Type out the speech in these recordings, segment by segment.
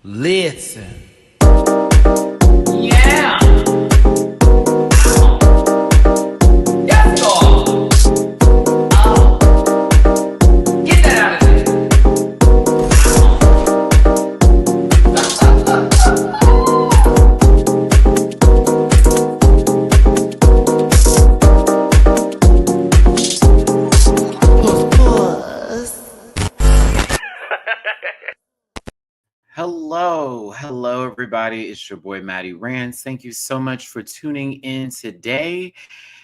Listen. Yeah. Yes, God. Get that out of there. Hello, everybody. It's your boy, Matty Rants. Thank you so much for tuning in today.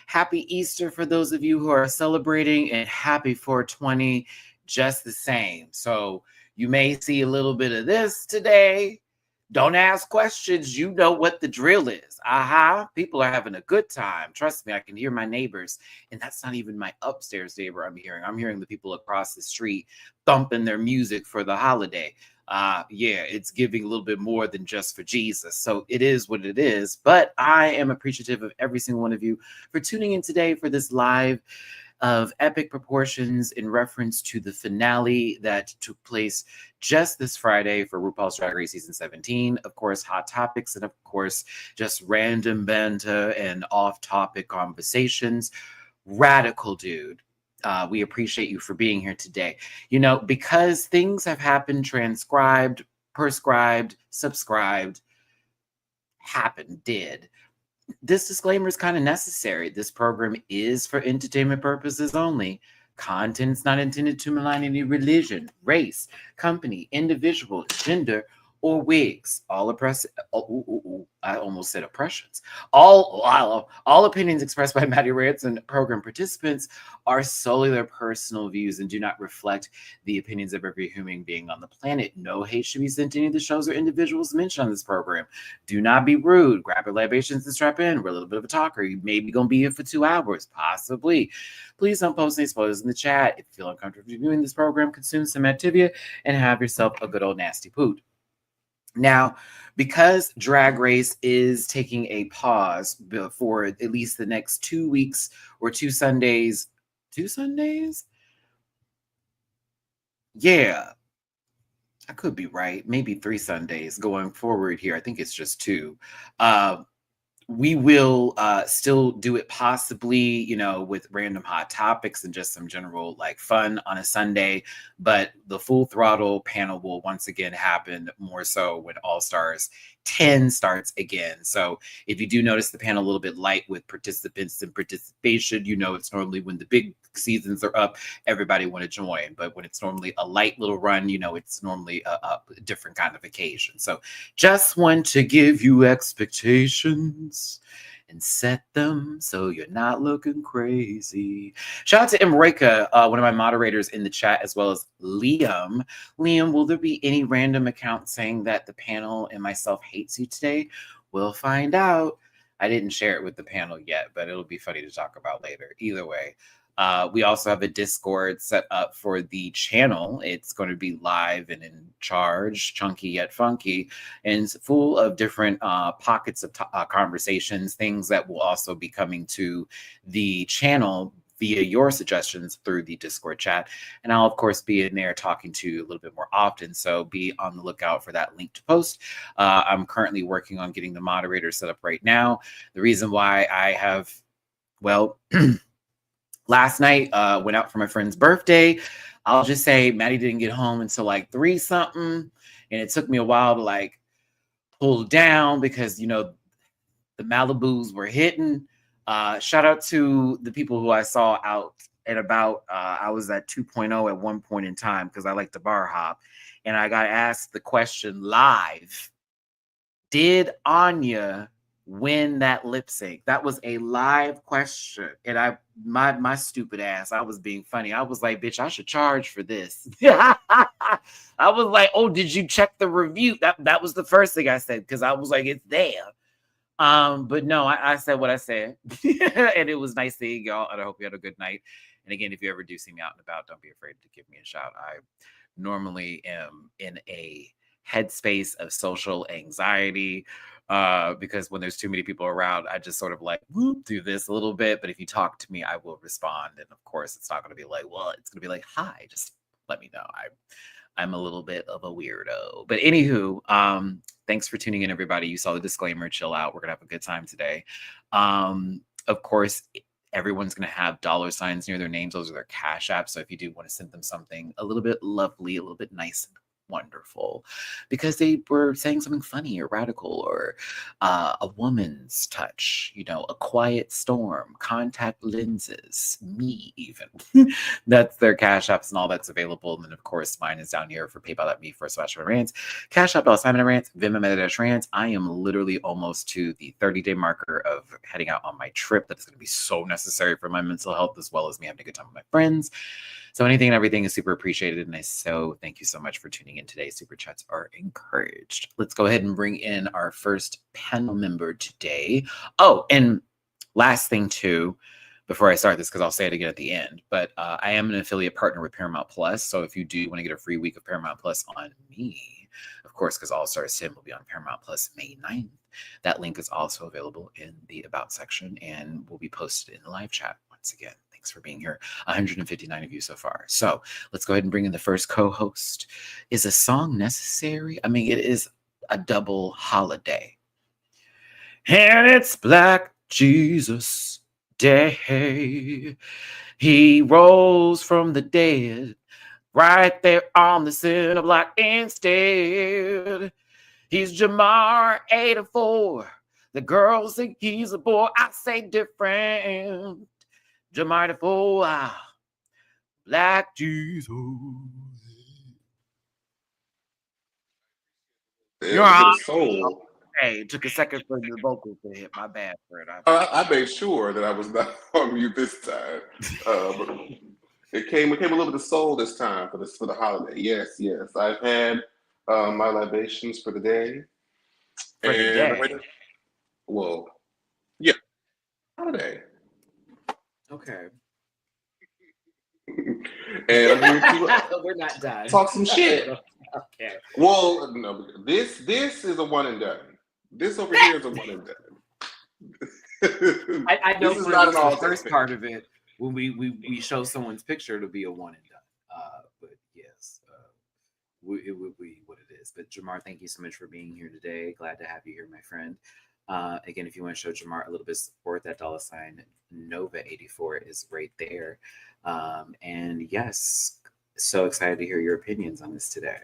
Happy Easter for those of you who are celebrating, and happy 420 just the same. So you may see a little bit of this today. Don't ask questions. You know what the drill is. People are having a good time. Trust me, I can hear my neighbors. And that's not even my upstairs neighbor I'm hearing. I'm hearing the people across the street thumping their music for the holiday. It's giving a little bit more than just for Jesus. So it is what it is. But I am appreciative of every single one of you for tuning in today for this live of epic proportions in reference to the finale that took place just this Friday for RuPaul's Drag Race Season 17. Of course, hot topics, and of course, just random banter and off-topic conversations. Radical dude. We appreciate you for being here today. You know, because things have happened, transcribed, prescribed, subscribed, did. This disclaimer is kind of necessary. This program is for entertainment purposes only. Content is not intended to malign any religion, race, company, individual, gender, or wigs. I almost said oppressions. All opinions expressed by Matty Rants and program participants are solely their personal views and do not reflect the opinions of every human being on the planet. No hate should be sent to any of the shows or individuals mentioned on this program. Do not be rude. Grab your libations and strap in. We're a little bit of a talker. You may be going to be here for 2 hours, possibly. Please don't post any spoilers in the chat. If you feel uncomfortable viewing this program, consume some Activia and have yourself a good old nasty poot. Now, because Drag Race is taking a pause for at least the next 2 weeks or 2 Sundays, 2 Sundays? Yeah, I could be right. Maybe 3 Sundays going forward here. I think it's just 2. We will still do it possibly, you know, with random hot topics and just some general like fun on a Sunday. But the full throttle panel will once again happen more so when All Stars 10 starts again. So if you do notice the panel a little bit light with participants and participation, you know it's normally when the big seasons are up, everybody want to join. But when it's normally a light little run, you know, it's normally a different kind of occasion. So just want to give you expectations and set them so you're not looking crazy. Shout out to Emrika, one of my moderators in the chat, as well as Liam. Liam, will there be any random account saying that the panel and myself hates you today? We'll find out. I didn't share it with the panel yet, but it'll be funny to talk about later. Either way. We also have a Discord set up for the channel. It's going to be live and in charge, chunky yet funky, and it's full of different pockets of conversations, things that will also be coming to the channel via your suggestions through the Discord chat. And I'll, of course, be in there talking to you a little bit more often. So be on the lookout for that link to post. I'm currently working on getting the moderator set up right now. The reason why I have, well... Last night, went out for my friend's birthday. I'll just say Matty didn't get home until like 3 something. And it took me a while to like pull down because, you know, the Malibus were hitting. Shout out to the people who I saw out and about. I was at 2.0 at one point in time because I like to bar hop. And I got asked the question live. Did Anya win that lip sync? That was a live question. And my stupid ass, I was being funny. I was like, bitch, I should charge for this. I was like, oh, did you check the review? That was the first thing I said, because I was like, it's there. But no, I said what I said. And it was nice seeing y'all, and I hope you had a good night. And again, if you ever do see me out and about, don't be afraid to give me a shout. I normally am in a headspace of social anxiety, because when there's too many people around, I just sort of like whoop do this a little bit. But if you talk to me, I will respond. And of course, it's not going to be like, well, it's going to be like, hi, just let me know. I'm a little bit of a weirdo. But anywho, thanks for tuning in, everybody. You saw the disclaimer. Chill out. We're gonna have a good time today. Of course, everyone's gonna have dollar signs near their names. Those are their cash apps. So if you do want to send them something a little bit lovely, a little bit nice and wonderful, because they were saying something funny or radical, or a woman's touch, a quiet storm, contact lenses, me even. That's their cash apps and all that's available. And then of course mine is down here for PayPal.me/MattyRants, Cash App $MattyRants, Venmo MattyRants. I am literally almost to the 30-day marker of heading out on my trip. That's going to be so necessary for my mental health, as well as me having a good time with my friends. So anything and everything is super appreciated. And thank you so much for tuning in today. Super chats are encouraged. Let's go ahead and bring in our first panel member today. Oh, and last thing too, before I start this, because I'll say it again at the end, but I am an affiliate partner with Paramount Plus. So if you do want to get a free week of Paramount Plus on me, of course, because All Stars 10 will be on Paramount Plus May 9th. That link is also available in the About section and will be posted in the live chat once again. Thanks for being here. 159 of you so far. So let's go ahead and bring in the first co-host. Is a song necessary? I mean, it is a double holiday. And it's Black Jesus Day. He rose from the dead right there on the cinder block instead. He's Jamar 84. The girls think he's a boy. I say different. Jamar 84. Black Jesus. You're on. Hey, it took a second for the vocals to hit. My bad, Fred. I made sure that I was not on mute this time. But it came a little bit of soul this time for the holiday. Yes. I've had my libations for the day. For the day? Well, yeah, holiday. Okay. And we're not done. Talk some shit. Okay. Well, no, this is a one and done. This over here is a one and done. I know for the first part of it, when we show someone's picture, it'll be a one and done. But yes, it would be what it is. But Jamar, thank you so much for being here today. Glad to have you here, my friend. Again, if you want to show Jamar a little bit of support, that $ Nova84 is right there. And yes, so excited to hear your opinions on this today,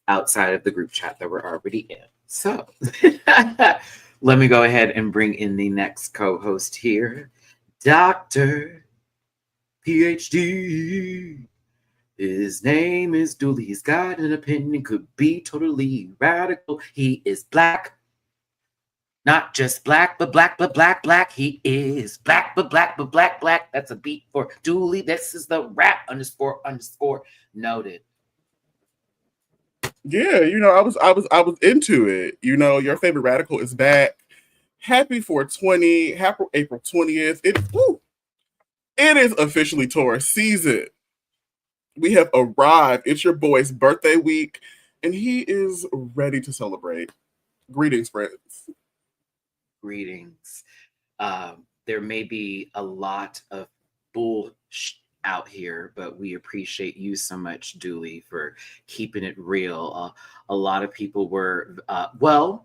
outside of the group chat that we're already in. So let me go ahead and bring in the next co-host here, Dr. PhD. His name is Dooley. He's got an opinion, could be totally radical. He is Black. Not just black, but black, but black, black. He is Black, but black, but black, black. That's a beat for Dooley. This is the rap __ noted. Yeah, I was into it. Your favorite radical is back. Happy 420. Happy April 20th. It is officially Taurus season. We have arrived. It's your boy's birthday week, and he is ready to celebrate. Greetings, friends. Greetings. There may be a lot of bull out here, but we appreciate you so much, Dooley, for keeping it real. A lot of people were, a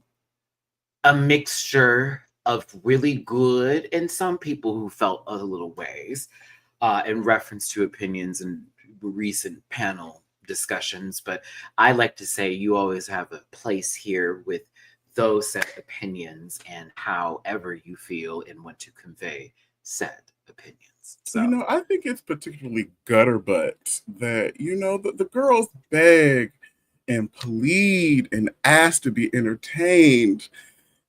mixture of really good and some people who felt a little ways in reference to opinions and recent panel discussions. But I like to say you always have a place here with those set opinions and however you feel and want to convey said opinions. So. I think it's particularly gutter butt that, the girls beg and plead and ask to be entertained.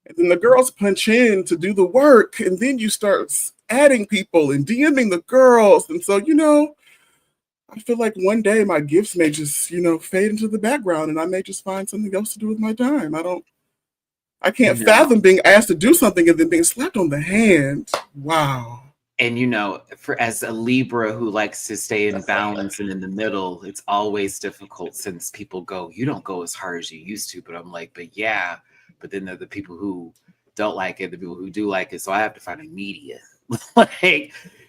And then the girls punch in to do the work. And then you start adding people and DMing the girls. And so, I feel like one day my gifts may just, fade into the background and I may just find something else to do with my time. I can't fathom being asked to do something and then being slapped on the hand. Wow. And as a Libra who likes to stay in balance and in the middle, it's always difficult since people go, you don't go as hard as you used to. But I'm like, but yeah. But then there are the people who don't like it, the people who do like it. So I have to find a median.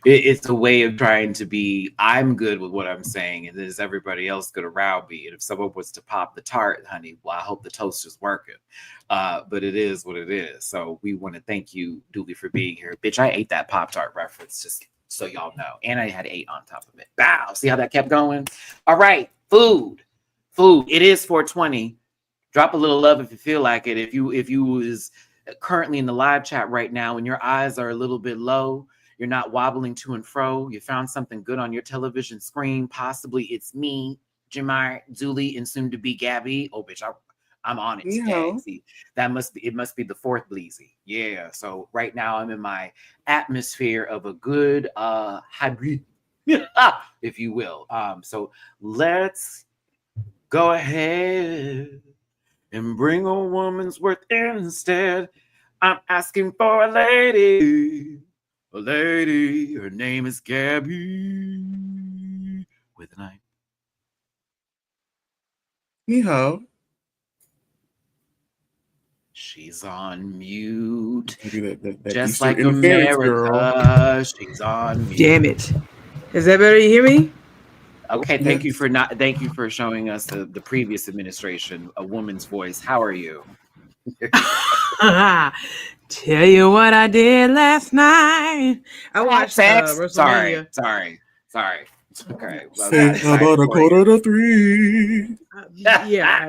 it's a way of trying to be, I'm good with what I'm saying, and then is everybody else good around me? And if someone was to pop the tart, honey, well, I hope the toaster's working. But it is what it is. So we want to thank you, Dooley, for being here. Bitch, I ate that Pop-Tart reference, just so y'all know. And I had 8 on top of it. Bow. See how that kept going? All right, food. It is 420. Drop a little love if you feel like it. If you was currently in the live chat right now and your eyes are a little bit low, you're not wobbling to and fro, you found something good on your television screen, possibly it's me, Jamar, Dooley, and soon to be Gabby. Oh, bitch, I'm on it today. See, it must be the 4th Bleezy. Yeah. So right now I'm in my atmosphere of a good hybrid, if you will. So let's go ahead and bring a woman's worth instead. I'm asking for a lady. A lady, her name is Gabby with an I. Ni hao. She's on mute. That Just Easter like interference, girl. America, she's on mute. Damn it. Is that better? You hear me? Okay, Yes. thank you for showing us the previous administration, a woman's voice. How are you? Tell you what I did last night. I watched Sex. WrestleMania. Sorry. Okay. Well, Say how about a quarter to 3? Yeah,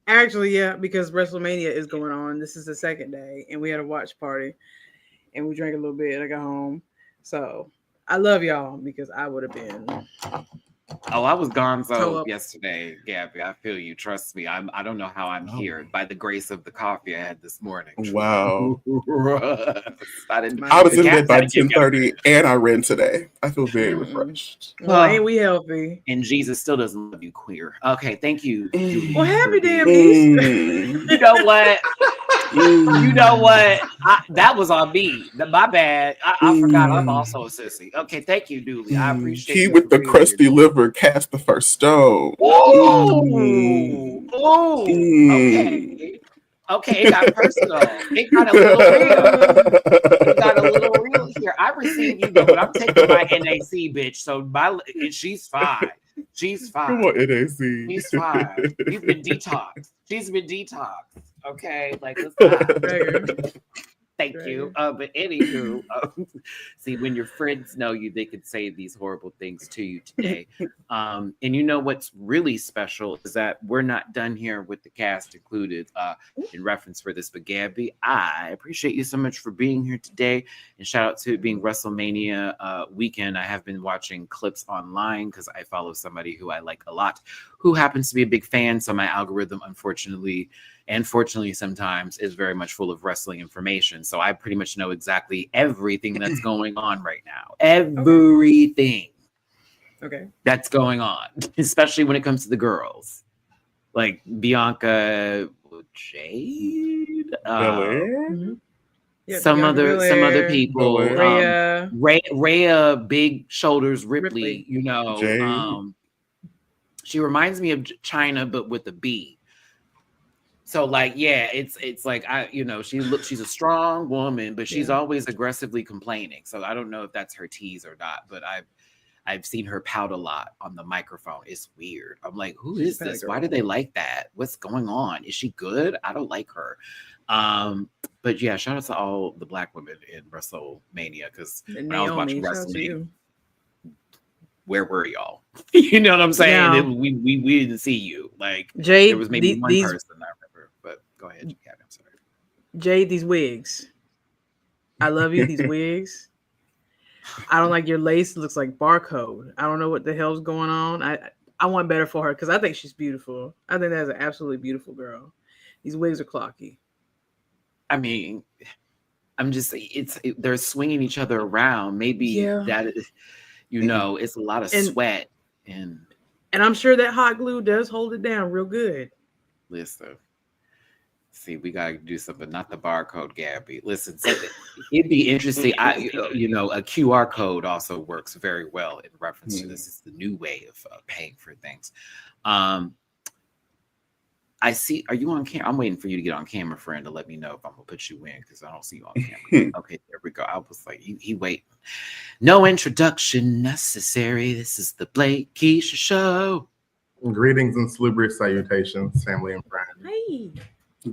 actually, yeah, because WrestleMania is going on. This is the second day, and we had a watch party, and we drank a little bit. I got home, so I love y'all because I would have been. Oh, I was gonzo yesterday, Gabby. I feel you. Trust me. I don't know how I'm here by the grace of the coffee I had this morning. Wow. I was in bed by 10:30 and I ran today. I feel very refreshed. Well, ain't we healthy? And Jesus still doesn't love you, queer. Okay, thank you. Well, happy damn Easter. You know what? That was on me. My bad. I forgot I'm also a sissy. Okay, thank you, Dooley. I appreciate he you. with the crusty liver cast the first stone. Ooh. Okay, it got personal. It got a little real here. I receive you, but I'm taking my NAC, bitch. So she's fine. She's fine. Come on, NAC. She's fine. She's been detoxed. Okay, like let's not. Thank you. But anywho, see, when your friends know you, they could say these horrible things to you today. And you know what's really special is that we're not done here with the cast included in reference for this. But Gabby, I appreciate you so much for being here today. And shout out to it being WrestleMania weekend. I have been watching clips online because I follow somebody who I like a lot, who happens to be a big fan. So my algorithm, unfortunately, and fortunately sometimes, is very much full of wrestling information. So I pretty much know exactly everything that's going on right now. Everything that's going on, especially when it comes to the girls. Like Bianca, Jade, some other people. Rhea, Big Shoulders, Ripley. You know, she reminds me of China, but with a B. So like, yeah, it's like she's a strong woman, but she's always aggressively complaining. So I don't know if that's her tease or not, but I've seen her pout a lot on the microphone. It's weird. I'm like, who is this? Why do they like that? What's going on? Is she good? I don't like her. But yeah, shout out to all the Black women in WrestleMania, because when I was watching wrestling, where were y'all? You know what I'm saying? Yeah. We didn't see you. Like, Jade, there was maybe one person I remember, but go ahead, Gabby. I'm sorry. Jade, these wigs. I love you. These wigs. I don't like your lace. It looks like barcode. I don't know what the hell's going on. I want better for her because I think she's beautiful. I think that's an absolutely beautiful girl. These wigs are clocky. I mean, I'm just they're swinging each other around. Maybe that is, it's a lot of sweat and I'm sure that hot glue does hold it down real good. Listen, see, we gotta do something. Not the barcode, Gabby. Listen, it'd be interesting. A QR code also works very well in reference to this. It's the new way of paying for things. I see. Are you on camera? I'm waiting for you to get on camera, friend, to let me know if I'm gonna put you in because I don't see you on camera. Okay, there we go. I was like, he waiting. No introduction necessary. This is the Blake Keisha Show. Greetings and salubrious salutations, family and friends. Hey.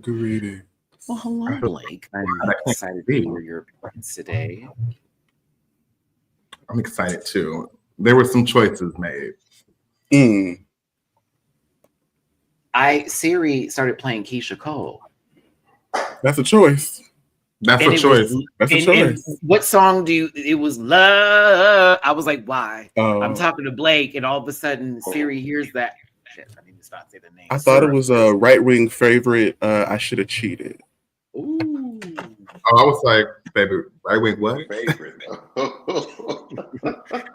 Greetings. Well, hello, Blake. I'm excited to hear your opinions today. I'm excited too. There were some choices made. Siri started playing Keisha Cole. That's a choice. That's a choice. That's a choice. And what song it was Love. I was like, why? I'm talking to Blake, and all of a sudden Siri hears that. Shit, I need to stop saying the name. I thought it was a right-wing favorite. I should have cheated. Ooh. Oh, I was like, baby, right wing what? Favorite.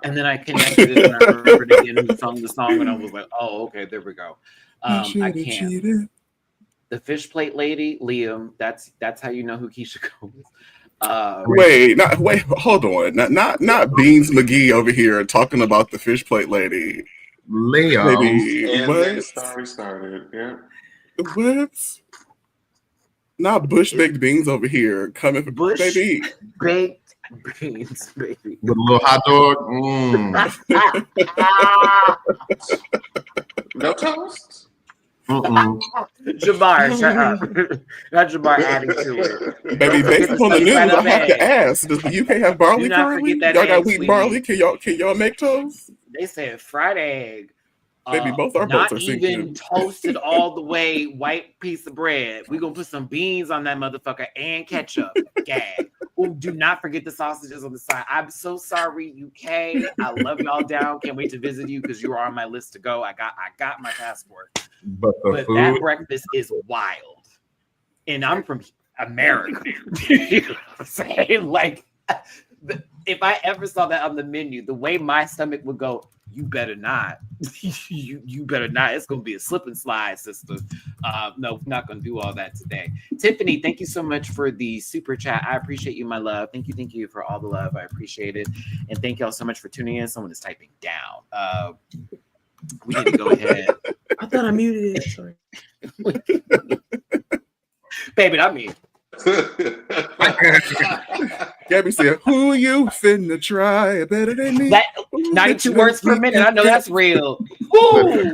And then I connected it and I remembered again who sung the song, and I was like, oh, okay, there we go. I can't. Cheated. The fish plate lady, Liam. That's how you know who Keisha Cole is. Wait, hold on. Not Beans McGee over here talking about the fish plate lady. Leo. Baby, And what? then the story started. Yeah. What? Not bush baked beans over here coming for Bush baby. baked beans, baby. With a little hot dog. No toast? Jamar, shut up. Not Jamar adding to it. Baby, based upon the news, I have to ask: does the UK have barley Do not currently? forget that Y'all got egg, wheat sweetie. barley? Can y'all make toast? They said fried egg. Baby, both our not boats are even sinking. toasted all the way, white piece of bread. We're gonna put some beans on that motherfucker and ketchup. Gag. Oh, do not forget the sausages on the side. I'm so sorry, UK. I love y'all down. Can't wait to visit you because you are on my list to go. I got my passport. But But that breakfast is wild. And I'm from America. You know what I'm saying? Like, if I ever saw that on the menu, the way my stomach would go, you better not. you better not. It's going to be a slip and slide, sister. No, we're not going to do all that today. Tiffany, thank you so much for the super chat. I appreciate you, my love. Thank you for all the love. I appreciate it. And thank y'all so much for tuning in. Someone is typing down. We need to go ahead. I thought I muted it. Sorry. Baby, not me. Gabby said, "Who you finna try better than me?" That 92 words per minute. I know that's real. Woo!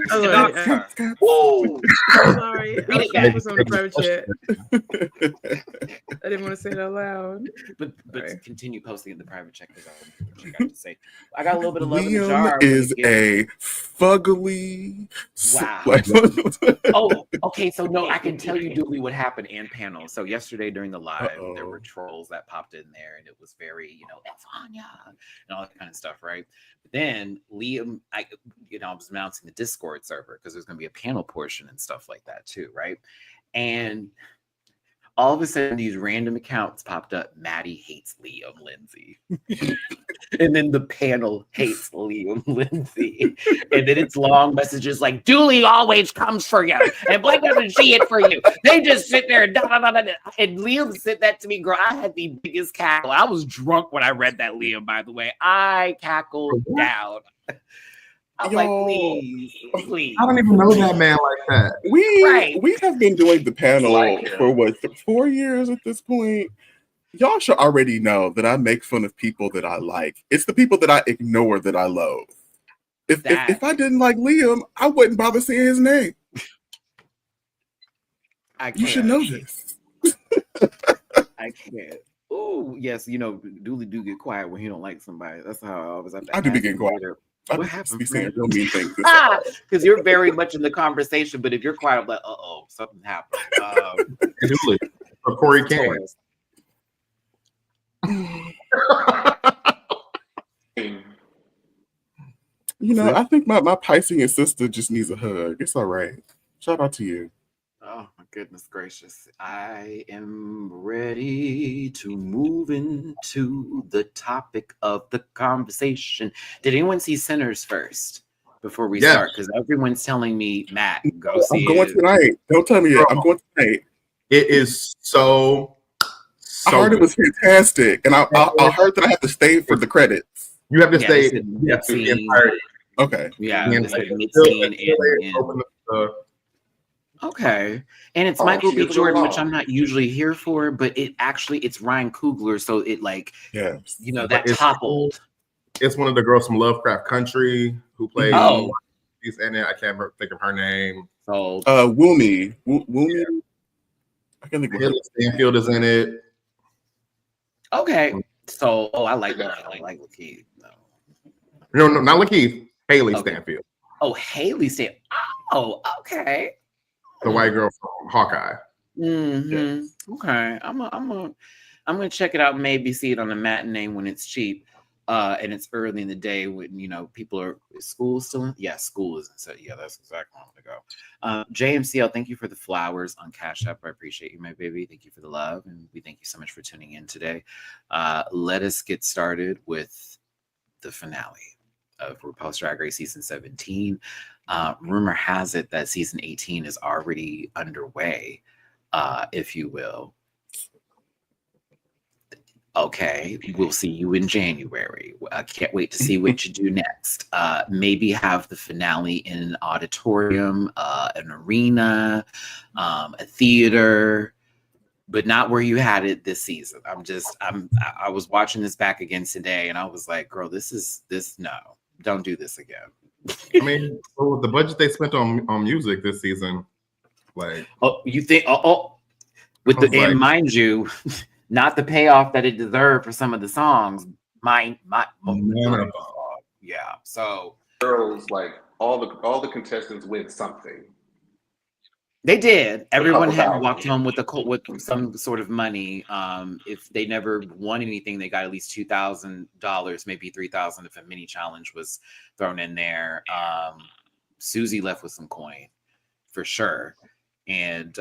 Woo! Sorry. I was trying to put some in the private chat. I didn't want to say it out loud. But Sorry. continue posting in the private check because I want to hear what you got to say. I got a little bit of love in the jar. Liam is a fugly. Wow. Oh, okay. So no, I can tell you, Dooley, what happened and panel. So yesterday during the live, there were trolls that popped in there, and it was very, Evania and all that kind of stuff, right? But then Liam, I was announcing the Discord server because there's going to be a panel portion and stuff like that too, right? And all of a sudden, these random accounts popped up. Matty hates Liam Lindsay. And then the panel hates Liam Lindsay. And then it's long messages like, Dooley always comes for you. And Blake doesn't see it for you. They just sit there and And Liam said that to me, girl. I had the biggest cackle. I was drunk when I read that, Liam, by the way. I cackled down. I'm like, please. I don't even know that man like that. We have been doing the panel for what, 4 years at this point. Y'all should already know that I make fun of people that I like. It's the people that I ignore that I loathe. If I didn't like Liam, I wouldn't bother saying his name. You should know this. I can't. Oh, yes, Dooley do get quiet when he don't like somebody. That's how I always have to. I do be getting quiet. What happened? Be saying real mean things. Because you're very much in the conversation, but if you're quiet, I'm like, something happened. Dooley or Corey Kane. I think my Piscean sister just needs a hug. It's all right. Shout out to you. Oh my goodness gracious. I am ready to move into the topic of the conversation. Did anyone see Sinners first before we start? Because everyone's telling me, Matt, go see it. I'm going tonight. Don't tell me yet. I'm going tonight. It is so I heard it was fantastic. And I heard that I have to stay for the credits. You have to stay. Okay. Yeah. And mid-scene and open the Okay. And it's Oh, Michael she B. is a Jordan, little which I'm not usually here for, but it's Ryan Coogler, so it like, Yes. that But toppled. It's one of the girls from Lovecraft Country who plays. Oh. She's in it. I can't think of her name. So Woomy. Woomy. I can't think of her. Haley Stanfield is in it. okay. So I like Lakeith. No, not Lakeith. Haley Okay. Stanfield, Oh, Haley said, oh, okay. the white girl from Hawkeye. Mm-hmm. Okay. I'm gonna check it out and maybe see it on the matinee when it's cheap. And it's early in the day when people are school still in? Yeah, school isn't so yeah, that's exactly where I'm gonna go. JMCL, thank you for the flowers on Cash App. I appreciate you, my baby. Thank you for the love, and we thank you so much for tuning in today. Let us get started with the finale of RuPaul's Drag Race season 17. Rumor has it that season 18 is already underway, if you will. Okay, we'll see you in January. I can't wait to see what you do next. Maybe have the finale in an auditorium, an arena, a theater, but not where you had it this season. I was watching this back again today, and I was like, girl, no, don't do this again. I mean, so the budget they spent on music this season, like, you think? And mind you. Not the payoff that it deserved for some of the songs. Yeah. So girls, like all the contestants win something. they did. Everyone had $2,000. walked home with some sort of money. If they never won anything, they got at least $2,000, maybe $3,000 if a mini challenge was thrown in there. Susie left with some coin for sure. And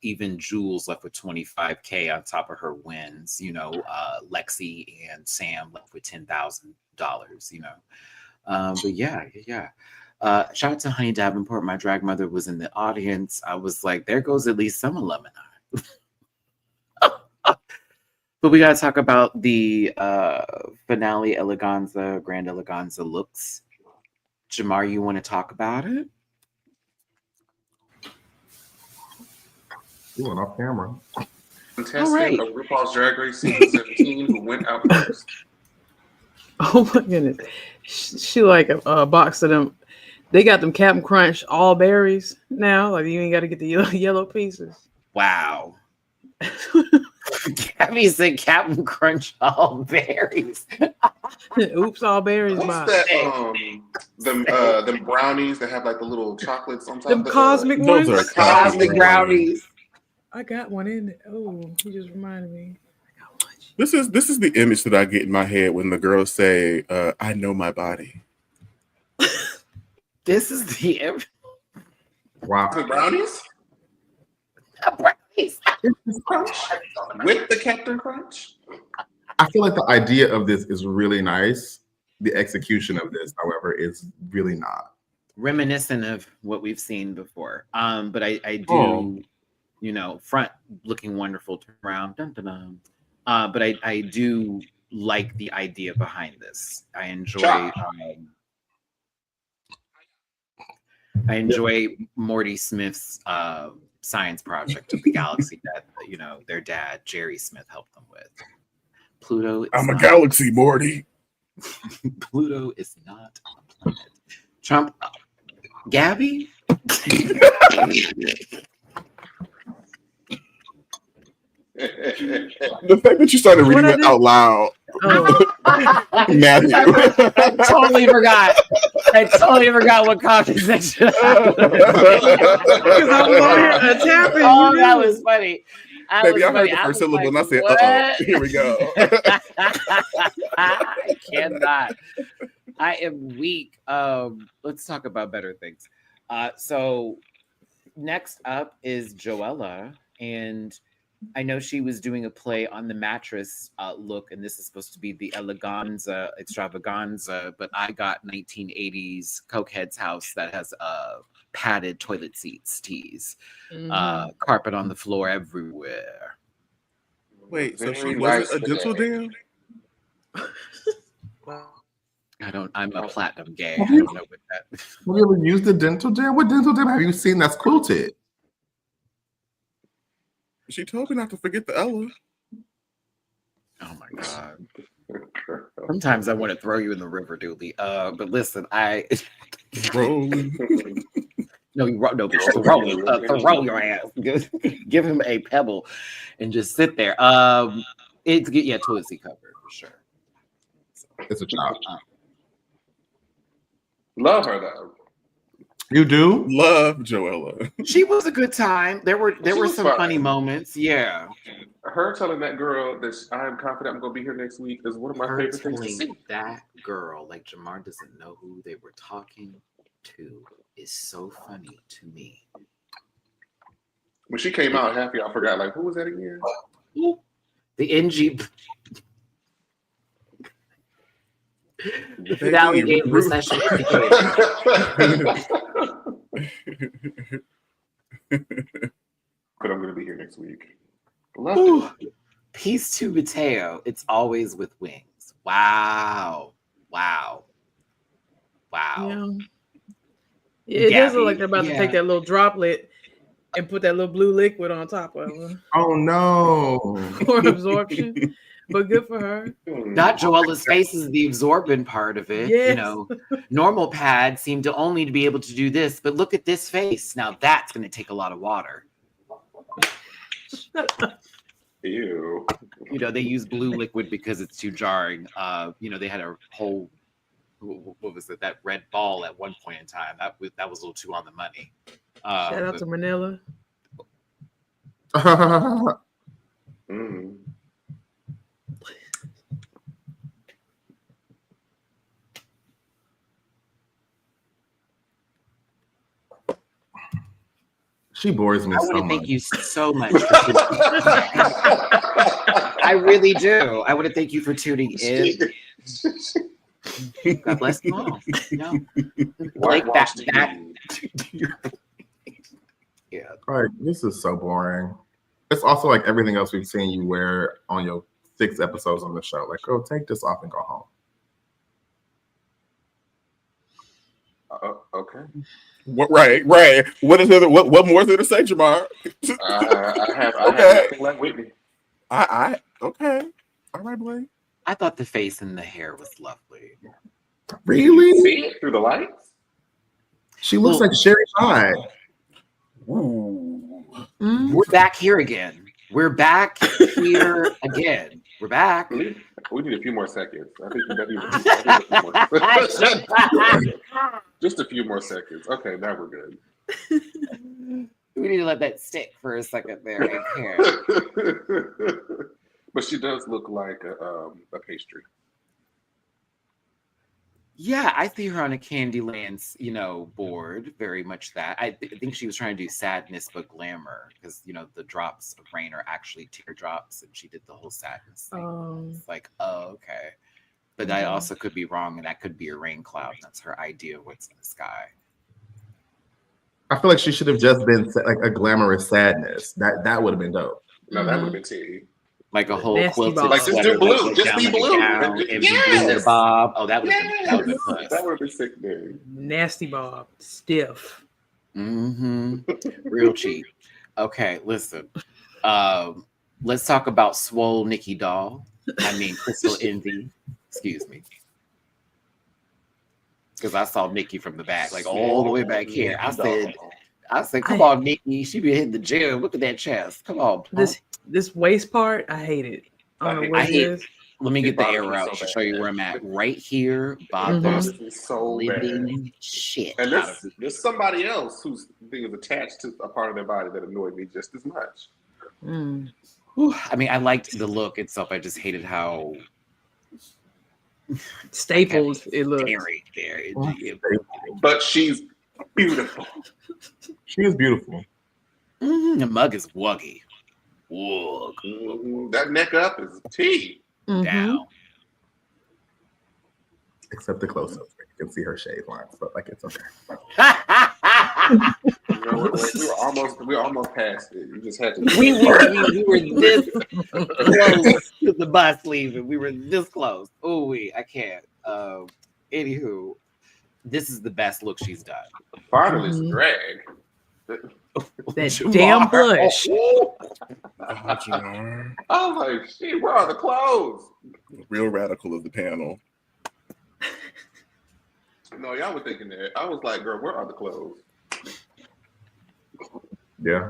even Jules left with $25K on top of her wins. Lexi and Sam left with $10,000. But yeah. Shout out to Honey Davenport. My drag mother was in the audience. I was like, there goes at least some alumni. But we got to talk about the finale Grand Eleganza looks. Jamar, you want to talk about it? you went off camera. Contestant of RuPaul's Drag Race season 17 who went out first. Oh my goodness. She like a box of them. They got them Captain Crunch all berries now. Like you ain't got to get the yellow pieces. Wow. Gabby said Captain Crunch all berries. Oops, all berries. What's that? Them brownies that have like the little chocolates on top. Them cosmic Those ones. are cosmic brownies. I got one in it. Oh, you just reminded me. I got one. This is the image that I get in my head when the girls say, "I know my body." This is the image. Wow. The brownies Brownies. with the Captain Crunch. I feel like the idea of this is really nice. The execution of this, however, is really not. Reminiscent of what we've seen before. But I do, front looking wonderful, turn around, dun, dun, dun. But I do like the idea behind this. I enjoy Morty Smith's science project of the galaxy that their dad Jerry Smith helped them with. Pluto is I'm a galaxy, Morty. Pluto is not a planet. Trump, Gabby. The fact that you started reading that out loud, Matthew. I totally forgot. What conversation. Oh, that was funny. Baby, I heard the first syllable and I said, "Uh-oh, here we go." I cannot. I am weak. Let's talk about better things. So next up is Joella, and I know she was doing a play on the mattress look, and this is supposed to be the eleganza extravaganza, but I got 1980s Cokehead's house that has padded toilet seats tease, carpet on the floor everywhere. Wait, so she Very wasn't nice a dental today. dam? I'm a platinum gay. I don't know what that. Have you ever used the dental dam? What dental dam have you seen that's quilted? She told me not to forget the Ella. Oh my god. Sometimes I want to throw you in the river, Dooley. But listen, Rolling. no, throw your ass. Give him a pebble and just sit there. Toilet seat cover for sure. So, It's a chop. Love her though. You do? Love Joella. she was a good time. There were was some fine. funny moments. Yeah. Her telling that girl that I'm confident I'm gonna be here next week is one of my Her favorite things to telling see. that girl, like Jamar doesn't know who they were talking to, is so funny to me. When she came out, half of y'all forgot. Like, who was that again? The NG They Valley gave Game Ruth- recession. But I'm gonna be here next week. Love Ooh. it. Peace to Mateo. It's always with wings. Wow. Yeah. Yeah, it does Gabby, look like they're about to take that little droplet and put that little blue liquid on top of her Oh no. for absorption. But good for her. Not Joella's face is the absorbent part of it. Yes. You know, normal pads seem to only to be able to do this, but look at this face. Now that's going to take a lot of water. Ew. You know, they use blue liquid because it's too jarring. You know, they had a whole, what was it, that red ball at one point in time. That was a little too on the money. Shout out to Manila. Mm. She bores me I so want to much. thank you so much. I really do. I want to thank you for tuning in. God bless them all. You know, like that. Yeah. Like, this is so boring. It's also like everything else we've seen you wear on your 6 episodes on the show. Like, oh, take this off and go home. Okay. What, right. What is it? What more is there to say, Jamar? I have Okay. nothing like Whitney. I okay. All right, Blaine. I thought the face and the hair was lovely. Really? See it through the lights? She looks like Sherry Pie. Ooh. We're back here again. We're back here again. We're back. We need a few more seconds. I think we need just a few more seconds. Okay, now we're good. We need to let that stick for a second there. But she does look like a pastry. Yeah, I see her on a Candyland's, board. Very much that. I think she was trying to do sadness but glamour because the drops of rain are actually teardrops, and she did the whole sadness thing. It's like, oh, okay. But I also could be wrong, and that could be a rain cloud. That's her idea of what's in the sky. I feel like she should have just been like a glamorous sadness. That would have been dope. No, that would have been tea. Like a whole Nasty quilted Bob. Like, just sweater do blue. that goes Just down be like a blue. gown, and Yes. be blue bob. Oh, that would have been That would have been sick, dude. Nasty Bob. Stiff. Real cheap. Okay, listen. Let's talk about Swole Nikki Doll. I mean Crystal Envy. Excuse me. Because I saw Nikki from the back, like all the way back here. I said, come on, Nikki. She be hitting the gym. Look at that chest. Come on. This waist part, I hate it. I don't know what it is. Let me get the bothers arrow me out so to bad. show you where I'm at. Right here, It bothers bothers me so bad. living shit. And out of me. there's somebody else whose thing is attached to a part of their body that annoyed me just as much. Whew. I mean, I liked the look itself. I just hated how Stapled it looks. very. But she's beautiful. She is beautiful. The mug is wuggy. Wug. That neck up is tea. Down. Except the close-ups where you can see her shave lines, but like it's okay. We were almost past it. You just had to. we were this close to the bus leaving. We were this close. Oh, I can't. Anywho, this is the best look she's done. Finalist drag. That damn blush. Jamar. I was like, shit, where are the clothes? Real radical of the panel. No, y'all were thinking that. I was like, girl, where are the clothes? Yeah.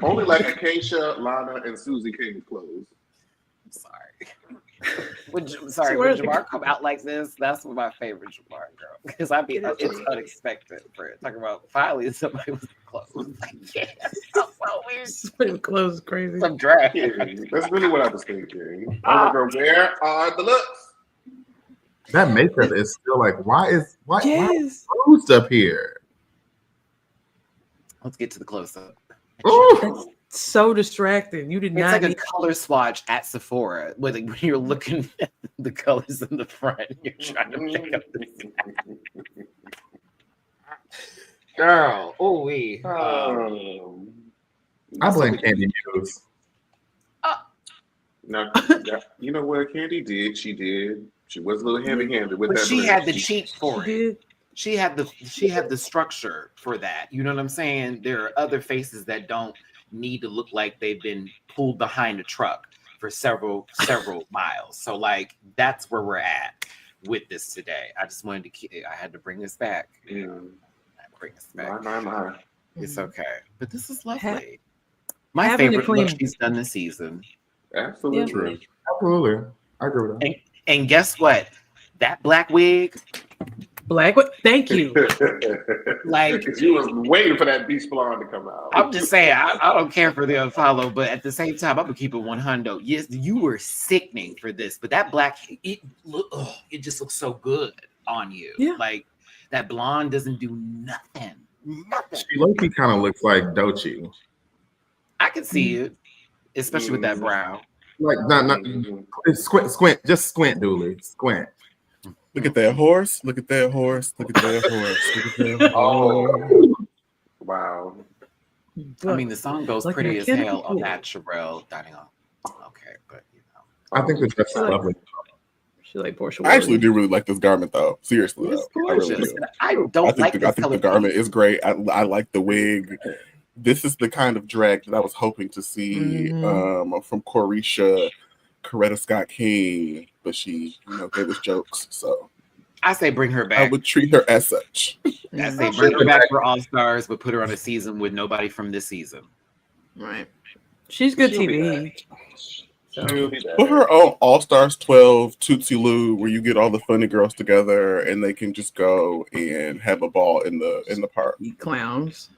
Only like Acacia, Lana, and Susie came with clothes. I'm sorry. When Jamar come out like this, that's my favorite Jamar girl. Because it's unexpected for it. Talking about finally somebody was close. Like, yeah, that's so weird. Somebody with clothes is crazy. Some drag. That's really what I was thinking. I was like, girl, where are the looks? That makeup is still like, why is closed up here? Let's get to the close up. That's so distracting. You did It's not like a need color swatch at Sephora when you're looking at the colors in the front. You're trying to pick up the girl. Oh, we. I blame Candy Muse. No, you know what Candy did? She did. She was a little heavy-handed with But that. she had the cheek for She it. did. She had the structure for that. You know what I'm saying? There are other faces that don't need to look like they've been pulled behind a truck for several miles. So like that's where we're at with this today. I just wanted to I had to bring this back. Yeah. Bring this back. My. It's okay. But this is lovely. Ha- My having favorite a clean- look she's done this season. Absolutely. Absolutely. I agree with that. And guess what? That black wig, Black. Thank you. like you was waiting for that beach blonde to come out. I'm just saying, I don't care for the unfollow, but at the same time, I'm gonna keep it 100. Yes, you were sickening for this, but that black, it just looks so good on you. Yeah. Like that blonde doesn't do nothing. Nothing. She low-key kind of looks like Doechii. I can see it, especially with that brow. Like not squint, just squint, Dooley. Squint. Look at that horse. Look at that horse. Look at that horse. Look at that horse. Oh, wow. I mean, the song goes Like pretty a as kid. hell on that Sherelle dining on. Okay, but you know. I think the dress is lovely. She like Portia. I actually do really like this garment, though. Seriously, It's though. I really gorgeous. do. I don't like I this think color. the garment is great. I like the wig. This is the kind of drag that I was hoping to see from Coretta Scott King, but she, gave us jokes. So I say bring her I back. would treat her as such. I say bring her back for All Stars, but put her on a season with nobody from this season. Right. She's good She'll be TV. She'll be back. Put her on All Stars 12 Tootsie Lou, where you get all the funny girls together and they can just go and have a ball in the park. Clowns.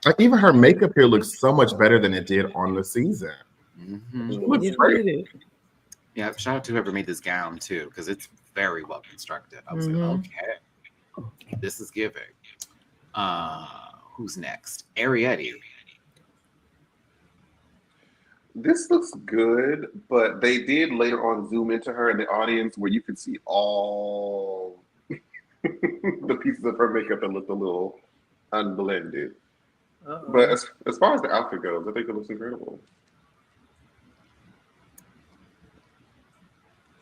Like even her makeup here looks so much better than it did on the season. Mm-hmm. It looks It great. did. Yeah, shout out to whoever made this gown too, because it's very well constructed. I was like, okay, this is giving. Who's next? Arietti. This looks good, but they did later on zoom into her in the audience where you could see all the pieces of her makeup that looked a little unblended. Uh-oh. But as far as the outfit goes, I think it looks incredible.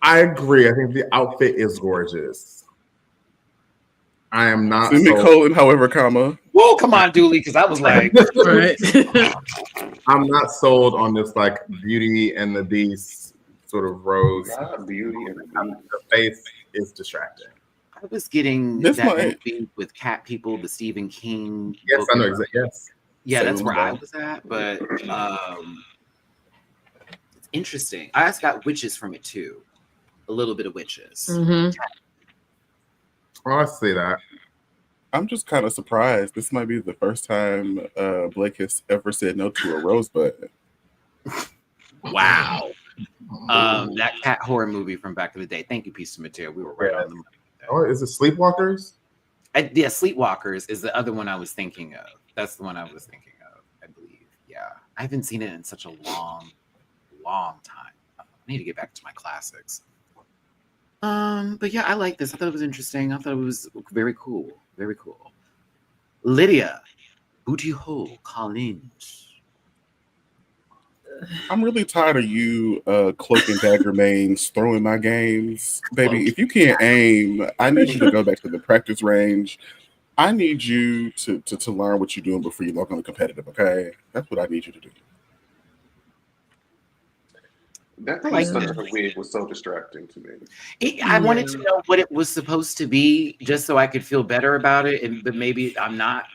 I agree. I think the outfit is gorgeous. I am not Semicolon, however, comma. Whoa, come on, Dooley, because I was like, Right. I'm not sold on this like Beauty and the Beast sort of rose. God, beauty and the beast. The face is distracting. I was getting This that might- movie with Cat People, the Stephen King. Yes, book. I know exactly. Yes. Yeah, that's Salem where I Dog. was at, but it's interesting. I just got witches from it too. A little bit of witches. Mhm. Well, I see that. I'm just kind of surprised. This might be the first time Blake has ever said no to a rosebud. Wow. That cat horror movie from back in the day. Thank you, piece of material. We were right on the money. Oh, is it Sleepwalkers? Yeah, Sleepwalkers is the other one I was thinking of. That's the one I was thinking of, I believe. Yeah. I haven't seen it in such a long time. I need to get back to my classics. But yeah, I like this. I thought it was interesting. I thought it was very cool. Very cool. Lydia, booty hole, Collins. I'm really tired of you cloak and dagger mains throwing my games. Baby, if you can't aim, I need you to go back to the practice range. I need you to learn what you're doing before you log on to competitive, okay? That's what I need you to do. That I like piece under that. her wig was so distracting to me. I wanted Yeah. to know what it was supposed to be, just so I could feel better about it. And but maybe I'm not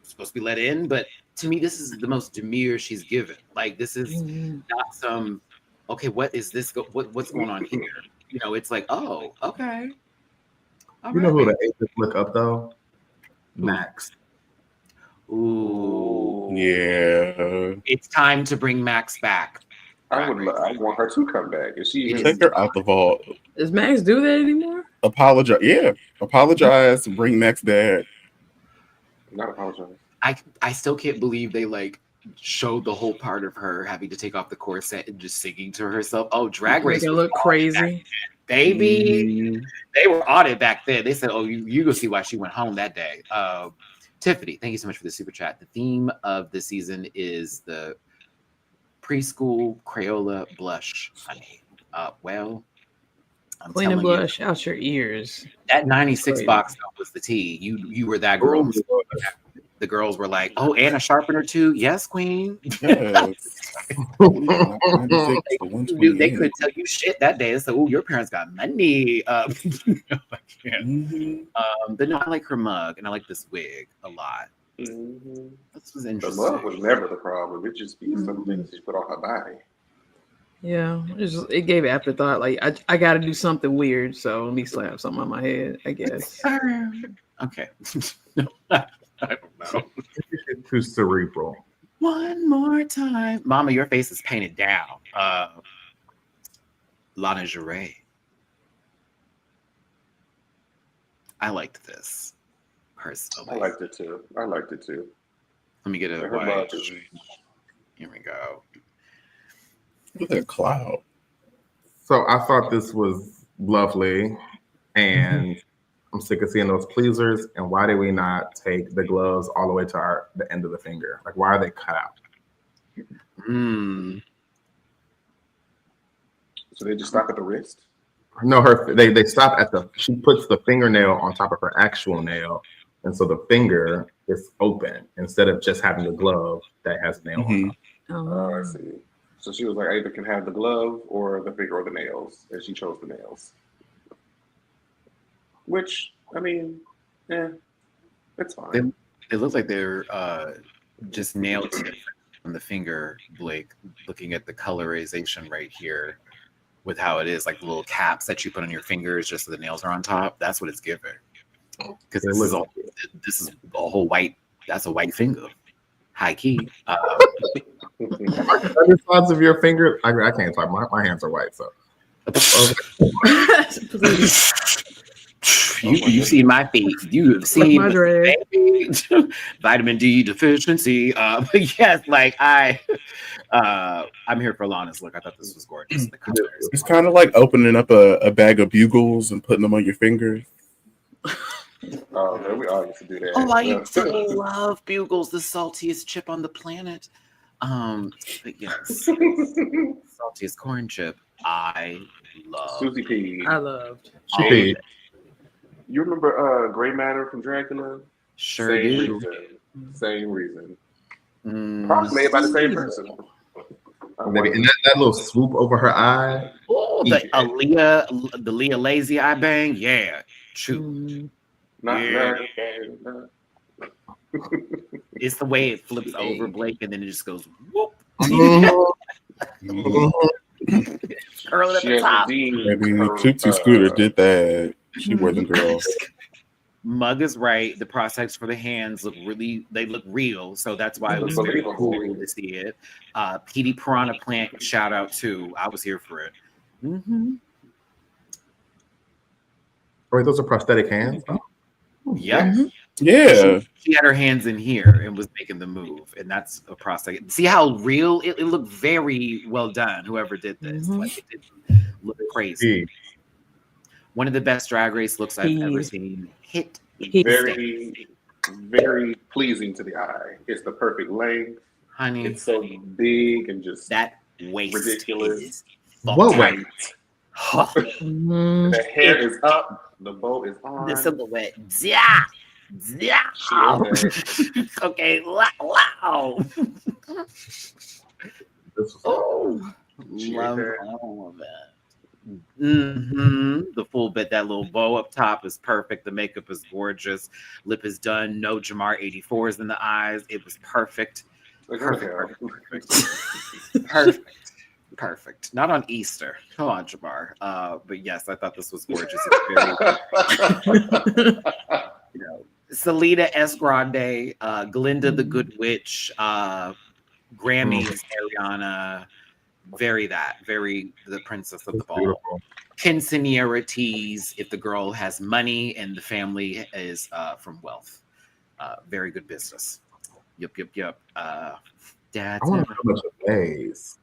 supposed to be let in. But to me, this is the most demure she's given. Like this is not some. Okay, what is this? What's going on here? You know, it's like, oh, okay, all You know who right. the agents look up though? Max. Ooh, Yeah. it's time to bring Max back. I Drag would. Race. I want her to come back. Is she It even? is Take her out the vault. Does Max do that anymore? Apologize. Yeah. Apologize. Bring Max back. Not apologize. I still can't believe they like showed the whole part of her having to take off the corset and just singing to herself. Oh, Drag Make Race her was look on it back crazy. then, baby. Mhm. They were on it back then. They said, "Oh, you go see why she went home that day." Tiffany, thank you so much for the super chat. The theme of the season is the preschool Crayola blush, honey. Well, I'm Queen of telling you, blush out your ears. that 96 Crazy. box was the tea. You were that girl. The girls were like, "Oh, and a sharpener too." Yes, queen. Yes. Not 96, but They 128. couldn't tell you shit that day. So, oh, your parents got money. I can't. Mhm. But no, I like her mug and I like this wig a lot. Mm-hmm. This was The interesting. mug was never the problem. It just be some things she put on her body. Yeah, it gave afterthought. Like I got to do something weird, so let me slap something on my head. I guess. Okay. No, I don't know. Too cerebral. One more time. Mama, your face is painted down. Lana Jarre. I liked this personally. I liked it too. Let me get a Her white. mug is. Here we go. Look at that cloud. So I thought this was lovely, and I'm sick of seeing those pleasers. And why did we not take the gloves all the way to the end of the finger? Like, why are they cut out? So they just stop at the wrist. No, they stop at she puts the fingernail on top of her actual nail, and so the finger is open instead of just having the glove that has a nail on top. Oh, I see. So she was like, I either can have the glove or the finger or the nails, and she chose the nails. Which, I mean, it's fine. It looks like they're just nailed on the finger, Blake, looking at the colorization right here with how it is, like the little caps that you put on your fingers just so the nails are on top. That's what it's giving. Because this is a whole white, that's a white finger. High key. Other sides of your finger, I can't talk. My hands are white, so. You see my feet. You have seen my drag. vitamin D deficiency. But yes, like I'm here for Lana's look. I thought this was gorgeous. The colors. It's kind of like opening up a bag of bugles and putting them on your fingers. Oh, man, we all used to do that. Oh, I used to love bugles, the saltiest chip on the planet. But yes, saltiest corn chip. I love. Susie P. I loved. She You remember Gray Matter from Dracula? Sure do. Same reason. Probably made by the same person. Maybe, and that little swoop over her eye. Oh, the Leah Lazy eye bang. Yeah, true. It's the way it flips over, Blake, and then it just goes whoop. Curl at the top. Maybe Tootsie Scooter did that. She wore them girls. Mug is right. The prosthetics for the hands look real. So that's why it was very cool to see it. Petey Piranha Plant, shout out too. I was here for it. Wait, those are prosthetic hands? Yep. Yeah. She had her hands in here and was making the move. And that's a prosthetic. See how real it looked? Very well done, whoever did this. Like, it didn't look crazy. One of the best Drag Race looks I've ever seen. Very, very pleasing to the eye. It's the perfect length. Honey. It's so big and just that waist ridiculous. What weight? The hair is up. The bow is on. The silhouette. Yeah. Okay. Wow. She ate Love that. all of it. The full bit, that little bow up top is perfect. The makeup is gorgeous. Lip is done. No Jamar 84s in the eyes. It was perfect. Like, Perfect. Perfect. Not on Easter. Come on, Jamar. But yes, I thought this was gorgeous. It's very, you know, Selena S. Grande, Glinda the Good Witch, Grammys, Ariana, very the princess of the ball. Beautiful. Quinceanera if the girl has money and the family is from wealth. Very good business. Yep. Dad, I want to know how much it weighs.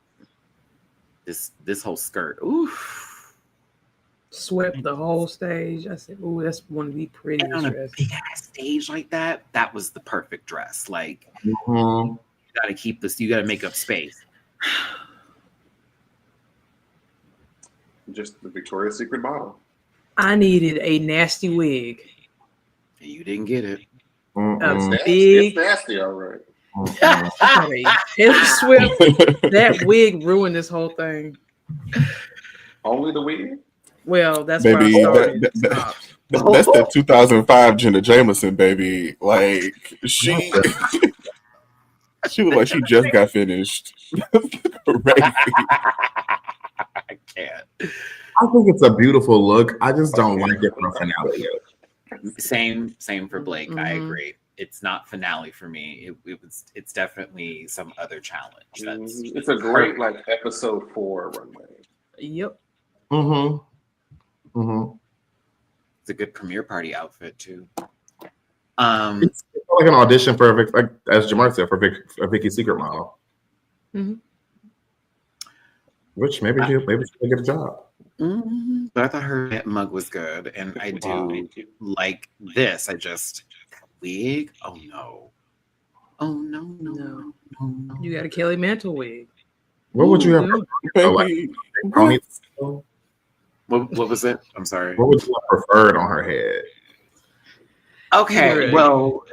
this whole skirt. Oof. Swept the whole stage. I said, "Ooh, that's one of the And prettiest on a dresses." big ass stage like that, that was the perfect dress. Like Mhm. you gotta keep this, you gotta make up space. Just the Victoria's Secret model. I needed a nasty wig. And you didn't get it. Mm-mm. It's nasty, all right. Mm-mm. Sorry. Taylor Swift, that wig ruined this whole thing. Only the wig? Well, that's Baby, where I started. that's that 2005 Jenna Jameson, baby. Like she looked like she just got finished. Crazy. I can't. I think it's a beautiful look. I just don't like it for a finale. Same for Blake. I Mhm. agree. It's not finale for me. It's definitely some other challenge. That's It's a great like episode 4 runway. Yep. Mm-hmm. Mm-hmm. it's a good premiere party outfit too. It's like an audition for like as Jamar said, for a Vicky's Secret model. Mhm. Which maybe she'll get a job. But I thought her mug was good, and I do like this. I just wig. Oh no. No. You got a Kelly Mantle wig. What would you have? Baby, What was it? I'm sorry. What would you have preferred on her head? Okay, Right. well,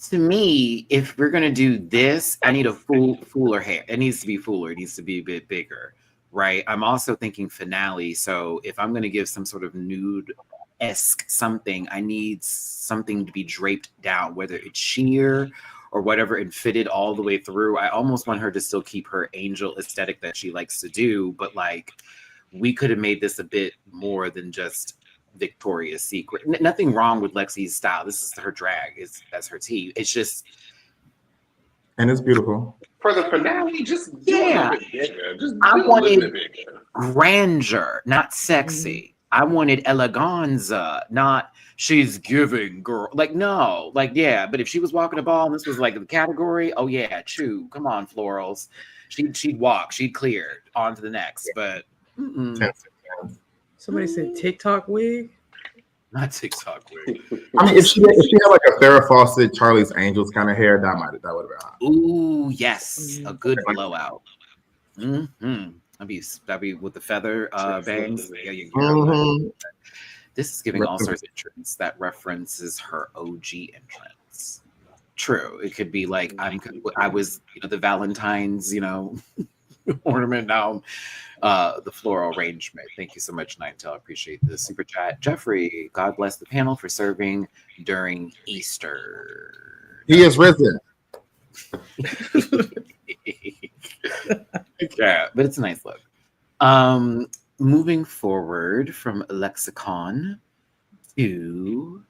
to me, if we're gonna do this, I need a fuller hair. It needs to be fuller. It needs to be a bit bigger, right? I'm also thinking finale. So if I'm gonna give some sort of nude-esque something, I need something to be draped down, whether it's sheer or whatever, and fitted all the way through. I almost want her to still keep her angel aesthetic that she likes to do, but like we could have made this a bit more than just Victoria's Secret. Nothing wrong with Lexi's style. This is her drag. That's her tea. It's just, And it's beautiful. For the finale, just do a little bit bigger. Just I do a wanted little bit bigger. grandeur, not sexy. I wanted eleganza, not she's giving girl. Like, no, like, yeah. But if she was walking a ball and this was like the category, oh yeah, chew. Come on, florals. She'd walk, she'd clear on to the next. But Somebody said TikTok wig. not TikTok wig. I mean, if she had like a Farrah Fawcett, Charlie's Angels kind of hair, that would have been hot. Ooh, yes, a good blowout. That'd be with the feather bangs. Yeah, This is giving all sorts of entrance that references her OG entrance. True, it could be like I was, the Valentine's, ornament. Now, the floral arrangement. Thank you so much, Nightel. I appreciate the super chat. Jeffrey, God bless the panel for serving during Easter. He is risen. Yeah, but it's a nice look. Moving forward from lexicon to,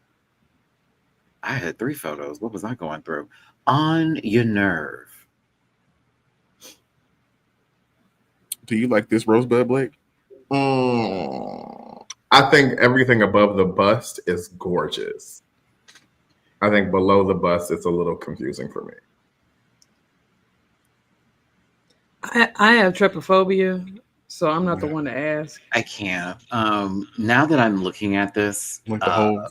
I had 3 photos. What was I going through? On Your Nerve. do you like this Rosebud, Blake? I think everything above the bust is gorgeous. I think below the bust, it's a little confusing for me. I have trypophobia, so I'm not the one to ask. I can't. Now that I'm looking at this, Like the whole.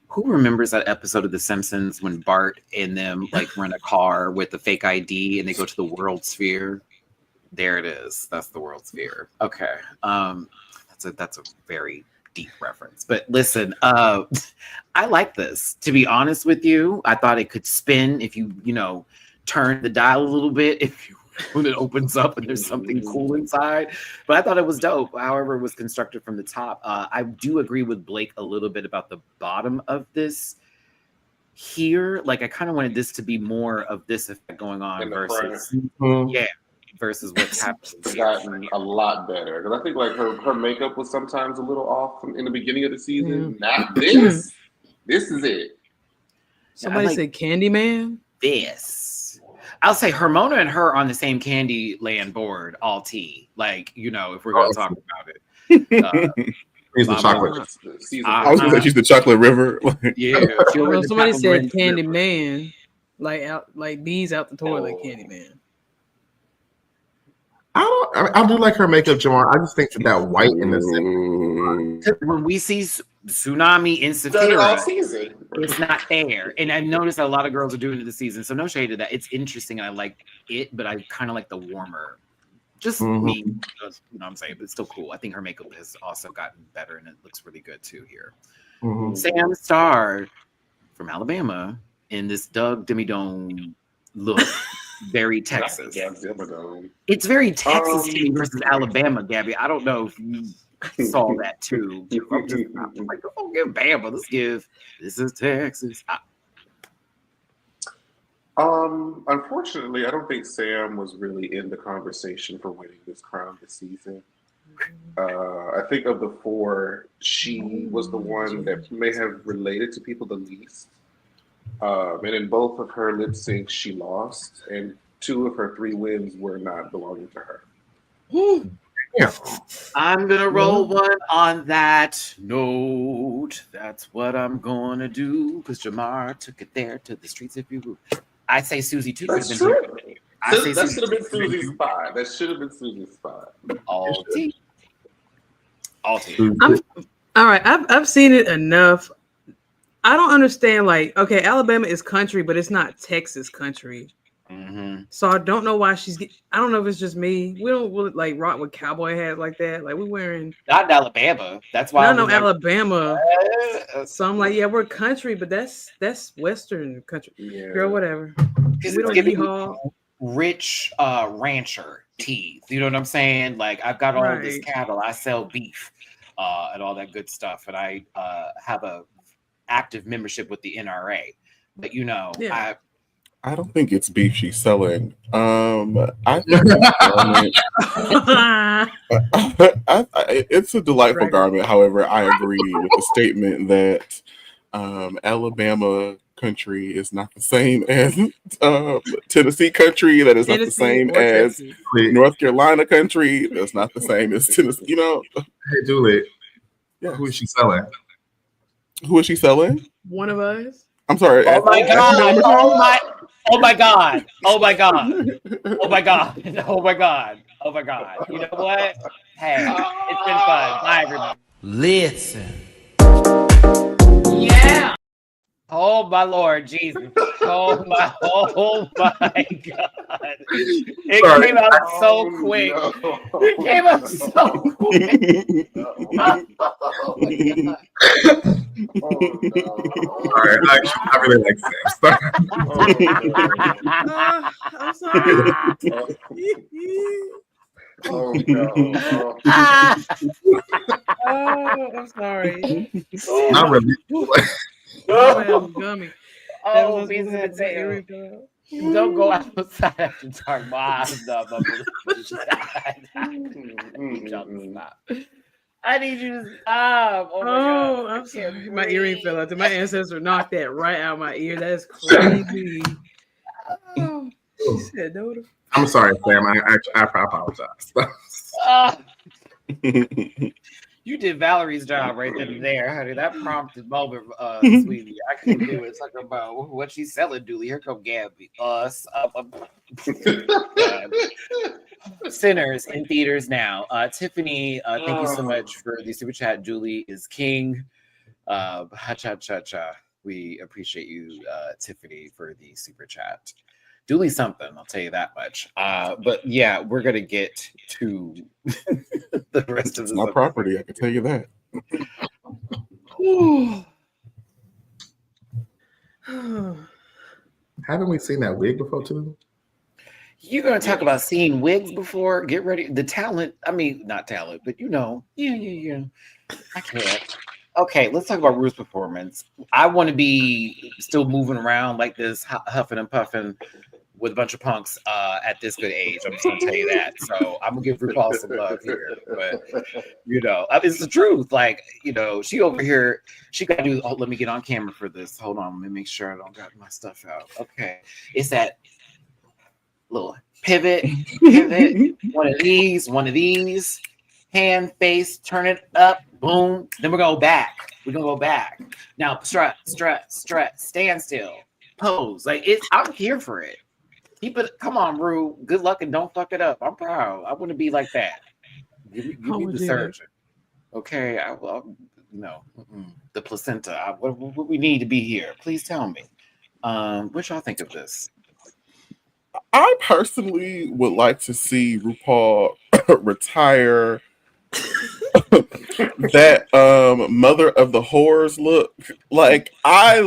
who remembers that episode of The Simpsons when Bart and them like rent a car with a fake ID and they go to the World Sphere? There it is. That's the World Sphere. Okay. That's a very deep reference. But listen, I like this. To be honest with you, I thought it could spin if you, turn the dial a little bit. If you when it opens up and there's something cool inside. But I thought it was dope. However, it was constructed from the top. I do agree with Blake a little bit about the bottom of this here. Like I kind of wanted this to be more of this effect going on In the versus Mhm. versus what's happening. It's gotten a lot better because I think like her makeup was sometimes a little off in the beginning of the season. Not this. This is it. Somebody like said Candyman. this. I'll say Hermona and her on the same Candyland board, all tea. Like, you know, if we're going to talk about it. He's the Mama. chocolate. I was gonna say she's the chocolate river. Yeah. Well, somebody said Candyman, like bees out the toilet. Candyman. I do like her makeup, Jamar. I just think that white in this. When we see Tsunami in Saphira, it's not there. And I noticed that a lot of girls are doing it this season. So no shade to that. It's interesting and I like it, but I kind of like the warmer. Just me, you know what I'm saying? But it's still cool. I think her makeup has also gotten better and it looks really good too here. Sam Starr from Alabama in this Doug Dimmadome look. Very Texas. It's very Texas to me versus Alabama, Gabby. I don't know if you saw that too. I'm like, don't give Bama. This is Texas. Unfortunately, I don't think Sam was really in the conversation for winning this crown this season. I think of the four, she was the one that may have related to people the least. And in both of her lip syncs, she lost, and 2 of her 3 wins were not belonging to her. Yeah. I'm gonna roll one on that note. That's what I'm gonna do because Jamar took it there to the streets. If you, I say Susie too. That's true. I say That Susie should have been Susie's spot. That should have been Susie's spot. All tea. All tea. All right, I've seen it enough. I don't understand. Like, okay, Alabama is country, but it's not Texas country. So I don't know why I don't know if it's just me. We don't really like rock with cowboy hats like that. Like we wearing not in Alabama. That's why. No, Alabama. So I'm like, yeah, we're country, but that's Western country. Yeah. Girl, whatever. Because we don't giving yeehaw. Rich rancher teeth. You know what I'm saying? Like I've got all this cattle. I sell beef, and all that good stuff, and I have a active membership with the NRA. But you know, I don't think it's beef she's selling. I think it's a delightful garment. However, I agree with the statement that Alabama country is not the same as Tennessee country. That is not the same as North Carolina country. That's not the same as Tennessee. You know. Hey, Julie. Yeah. Who is she selling? Who is she selling? One of us. I'm sorry. Oh my god! Oh my god! Oh my god! Oh my god! Oh my god! Oh my god! You know what? Hey, it's been fun. Bye, everybody. Listen. Yeah. Oh my Lord Jesus! Oh my god! It came out so quick. No. It came out so quick. Oh my god! Oh no! All right, I really like Sam. I'm sorry. Oh no! I'm sorry. Not really. I'm gummy. Oh, pieces of potato. Don't go outside after dark. Stop. I need you to stop. Oh, my God. I'm sorry. My earring fell out. My ancestor knocked that right out of my ear. That is crazy. She said no. I'm sorry, Sam. I apologize. You did Valerie's job right then and there, honey. That prompted moment, sweetie. I couldn't do it. Talking about what she's selling, Dooley. Here come Gabby. Us. Sinners in theaters now. Tiffany, thank you so much for the super chat. Dooley is king. Ha-cha-cha-cha. We appreciate you, Tiffany, for the super chat. Dooley's something, I'll tell you that much. But yeah, we're gonna get to the rest of this. My property, I can tell you that. Haven't we seen that wig before too? You're gonna talk about seeing wigs before? Get ready. The talent. I mean, not talent, but yeah. I can't. Okay, let's talk about Ruth's performance. I want to be still moving around like this, huffing and puffing with a bunch of punks at this good age. I'm just gonna tell you that. So I'm gonna give RuPaul some love here, but it's the truth. Like, she over here, she got to do. Oh, let me get on camera for this. Hold on, let me make sure I don't got my stuff out. Okay, it's that little pivot, one of these, hand, face, turn it up, boom. Then we're gonna go back. We're gonna go back. Now strut, stand still, pose. Like I'm here for it. Keep it. Come on, Ru. Good luck and don't fuck it up. I'm proud. I want to be like that. Give me the surgeon. Okay. No. The placenta. What we need to be here. Please tell me. What y'all think of this? I personally would like to see RuPaul retire that mother of the whores look. Like I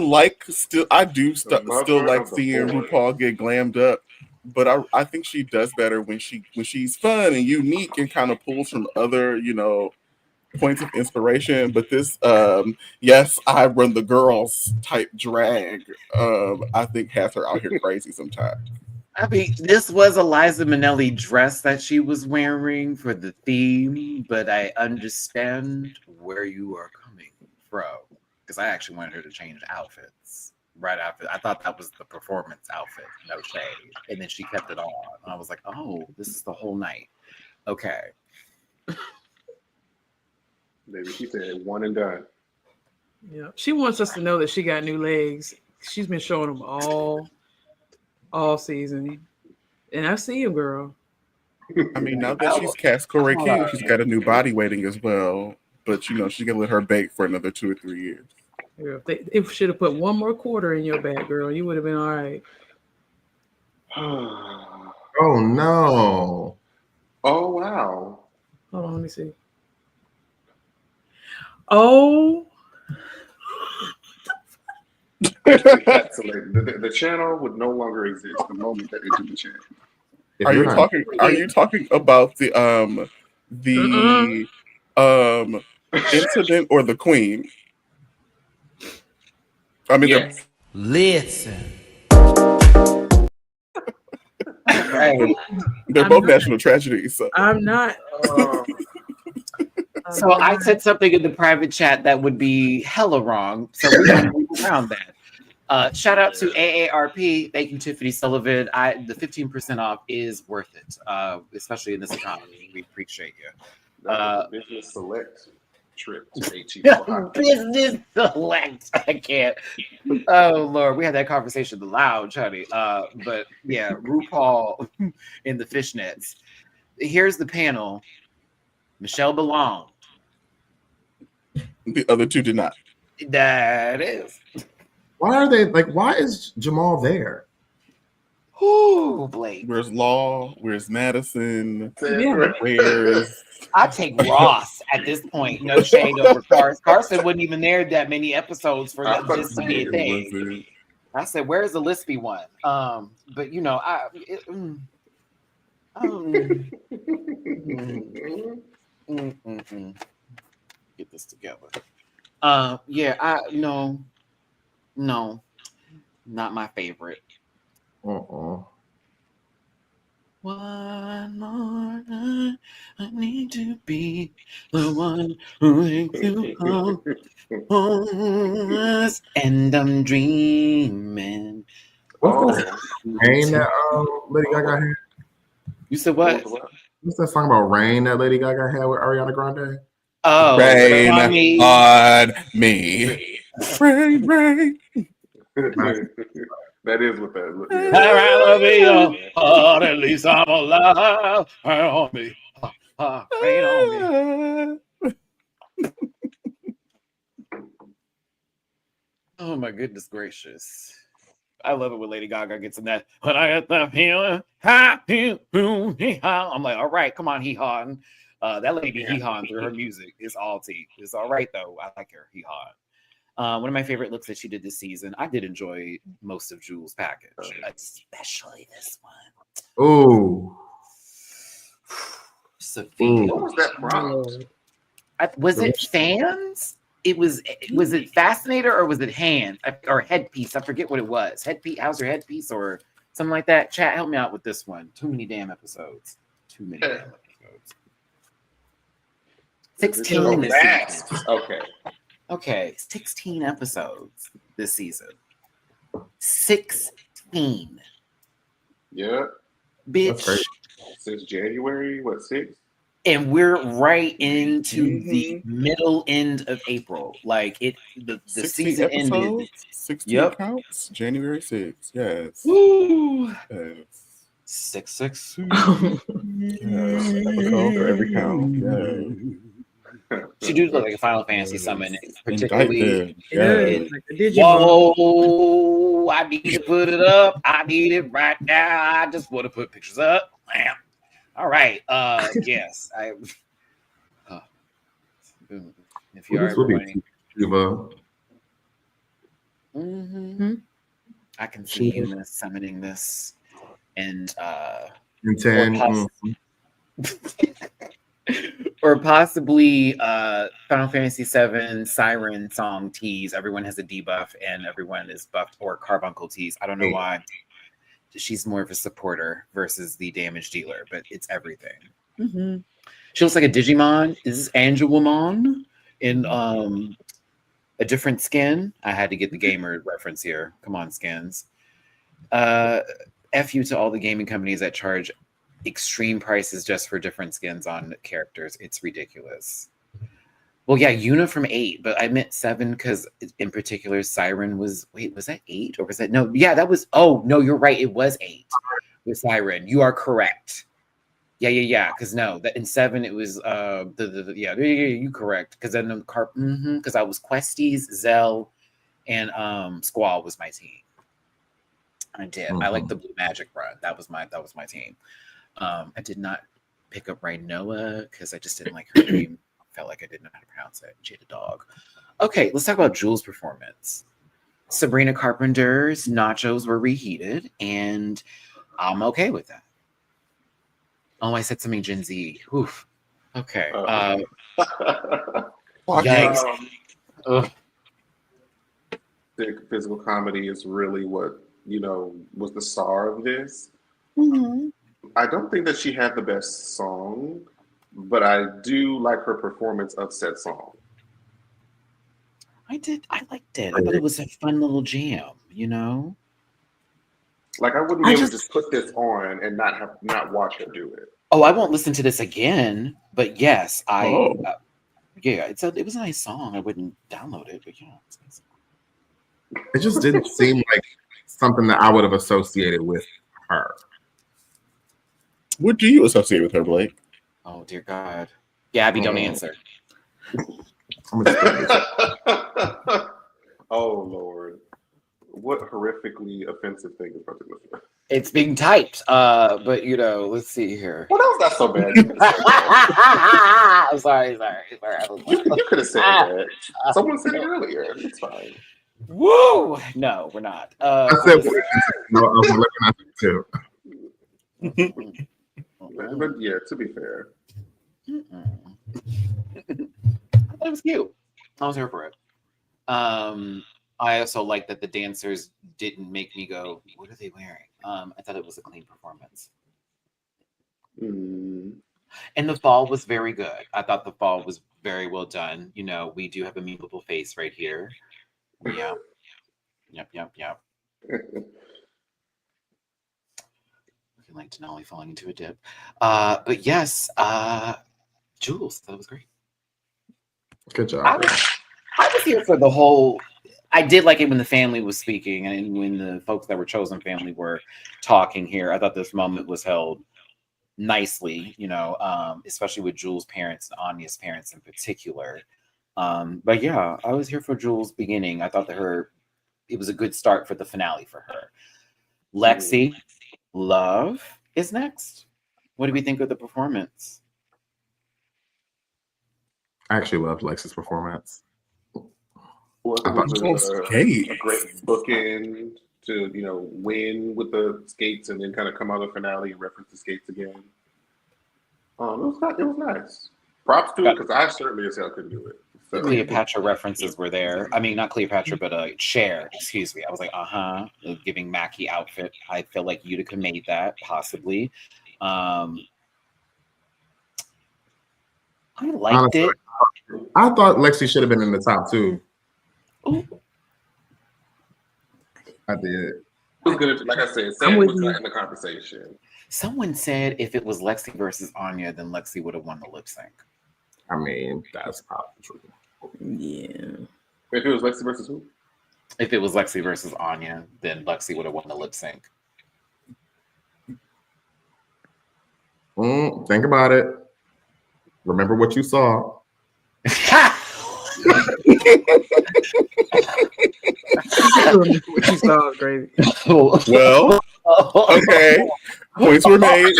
do still like seeing RuPaul get glammed up, but I think she does better when she's fun and unique and kind of pulls from other points of inspiration. But this yes, I run the girls type drag I think has her out here crazy sometimes. I mean, this was a Liza Minnelli dress that she was wearing for the theme, but I understand where you are coming from because I actually wanted her to change outfits right after. I thought that was the performance outfit, no shade, and then she kept it on. I was like, oh, this is the whole night. Okay. Maybe she said one and done. Yeah, she wants us to know that she got new legs. She's been showing them all season, and I see you, girl. I mean, now that she's cast Corey King, she's got a new body waiting as well. But she can let her bake for another 2 or 3 years. Girl, if should have put one more quarter in your bag, girl, you would have been all right. Oh no! Oh wow! Hold on, let me see. Oh. The channel would no longer exist the moment that they do the channel. Are you talking about the incident or the queen? I mean, yes. Listen. They're both national tragedies. So. I'm not. So I said something in the private chat that would be hella wrong. So we're going to move around that. Shout out to AARP. Thank you, Tiffany Sullivan. The 15% off is worth it, especially in this economy. We appreciate you. Business select trip to HE. Business select. I can't. Oh Lord, we had that conversation in the lounge, honey. But yeah, RuPaul in the fishnets. Here's the panel. Michelle belonged. The other two did not. That is. Why is Jamal there? Ooh, Blake. Where's Law? Where's Madison? Yeah. Where's I take Ross at this point. No shade over Carson. Carson wasn't even there that many episodes for this to be a thing. I said, "Where's the Lispy one?" But get this together. No, not my favorite. One more night, I need to be the one who makes you come home. And I'm dreaming. What's that rain that Lady Gaga had? You said what? What's that song about rain that Lady Gaga had with Ariana Grande? Oh, rain on me. Rain. That is what that looks like. I'll be your heart, at least I'm alive. Rain on me. Rain on me. Oh my goodness gracious. I love it when Lady Gaga gets in that. When I get the feeling, I'm like, all right, come on, hee-hawing. That lady hee-hawing through her music is all tea. It's all right, though. I like her hee-hawing. One of my favorite looks that she did this season. I did enjoy most of Jewel's package, especially this one. Ooh. Sophia. What was that prompt? Lord. Was it fans? Was it Fascinator or was it hands or headpiece? I forget what it was. Headpiece. How's your headpiece or something like that? Chat, help me out with this one. Too many damn episodes. Too many damn episodes. 16 Oh, this fast. season. Okay. Okay, 16 episodes this season. 16. Yeah. Bitch. great. Since January, what, 6? And we're right into the Mhm. middle end of April. Like the 16 season ended. episodes, 16 Yep. counts, January 6th. Yes. Woo! Yes. 666. Yes. Episode for every count. Yes. She do look like a Final Fantasy summon, particularly. Indictment. It is Yes. like a Digimon. Whoa! I need to put it up. I need it right now. I just want to put pictures up. Bam. All right. Yes. If you are This will be everybody. Shiva. Mm-hmm. I can see Eunice summoning this, and And 10. or possibly Final Fantasy VII Siren song tease. Everyone has a debuff, and everyone is buffed, or Carbuncle tease. I don't know why. She's more of a supporter versus the damage dealer, but it's everything. Mm-hmm. She looks like a Digimon. Is this Angelomon in a different skin? I had to get the gamer reference here. Come on, skins. F you to all the gaming companies that charge extreme prices just for different skins on characters. It's ridiculous. Well, yeah, Yuna from 8, but I meant 7 because in particular, Siren was, wait, was that 8 or was that, no, yeah, that was, oh, no, you're right. It was 8 with Siren. You are correct. Yeah. Because no, that in 7, it was, yeah, you correct. Because then because I was Questies, Zell, and Squall was my team. I did. I like the Blue Magic run. That was my team. I did not pick up Rhinoa because I just didn't like her name. Felt like I didn't know how to pronounce it. She had a dog. Okay, let's talk about Jules' performance. Sabrina Carpenter's nachos were reheated, and I'm okay with that. Oh, I said something Gen Z. Oof. Okay. Yikes. Physical comedy is really what, was the star of this. Mm-hmm. I don't think that she had the best song, but I do like her performance of said song. I liked it. I thought it was a fun little jam, Like I wouldn't be able to just put this on and not watch her do it. Oh, I won't listen to this again, but yes, it was a nice song. I wouldn't download it, but yeah, it's nice. It just didn't seem like something that I would have associated with her. What do you associate with her, Blake? Oh, dear God. Gabby, don't answer. Oh, Lord. What horrifically offensive thing is about to listen? It's being typed, but let's see here. Well, that was not so bad. You could have said that. I'm sorry. You could have said that. Someone said it earlier. It's fine. Woo! No, we're not. I said what I think too. But yeah, to be fair. It was cute. I was here for it. I also like that the dancers didn't make me go, what are they wearing? I thought it was a clean performance. And the fall was very good. I thought the fall was very well done. We do have a memeable face right here. Yeah. Yep. Looking like Denali falling into a dip. But yes, Jules, that was great. Good job. I was here for the whole. I did like it when the family was speaking and when the folks that were chosen family were talking here. I thought this moment was held nicely, especially with Jules' parents and Anya's parents in particular. But yeah, I was here for Jules' beginning. I thought that it was a good start for the finale for her. Lexi, Love is next. What do we think of the performance? I actually loved Lexi's performance. Well, it was a great bookend to win with the skates and then kind of come out of the finale and reference the skates again. It was nice. Props to it because I certainly as hell couldn't do it. So. Cleopatra references were there. I mean, not Cleopatra, but Cher. Excuse me. I was like, giving Mackie outfit. I feel like Utica made that possibly. I liked Honestly, it. I thought Lexi should have been in the top 2. Ooh. I did. It was good. Like I said, I'm Sam with was you. not in the conversation. Someone said if it was Lexi versus Anya, then Lexi would have won the lip sync. I mean, that's probably true. Yeah. If it was Lexi versus who? If it was Lexi versus Anya, then Lexi would have won the lip sync. Think about it. Remember what you saw. What you saw was crazy. Well, okay. Points were made.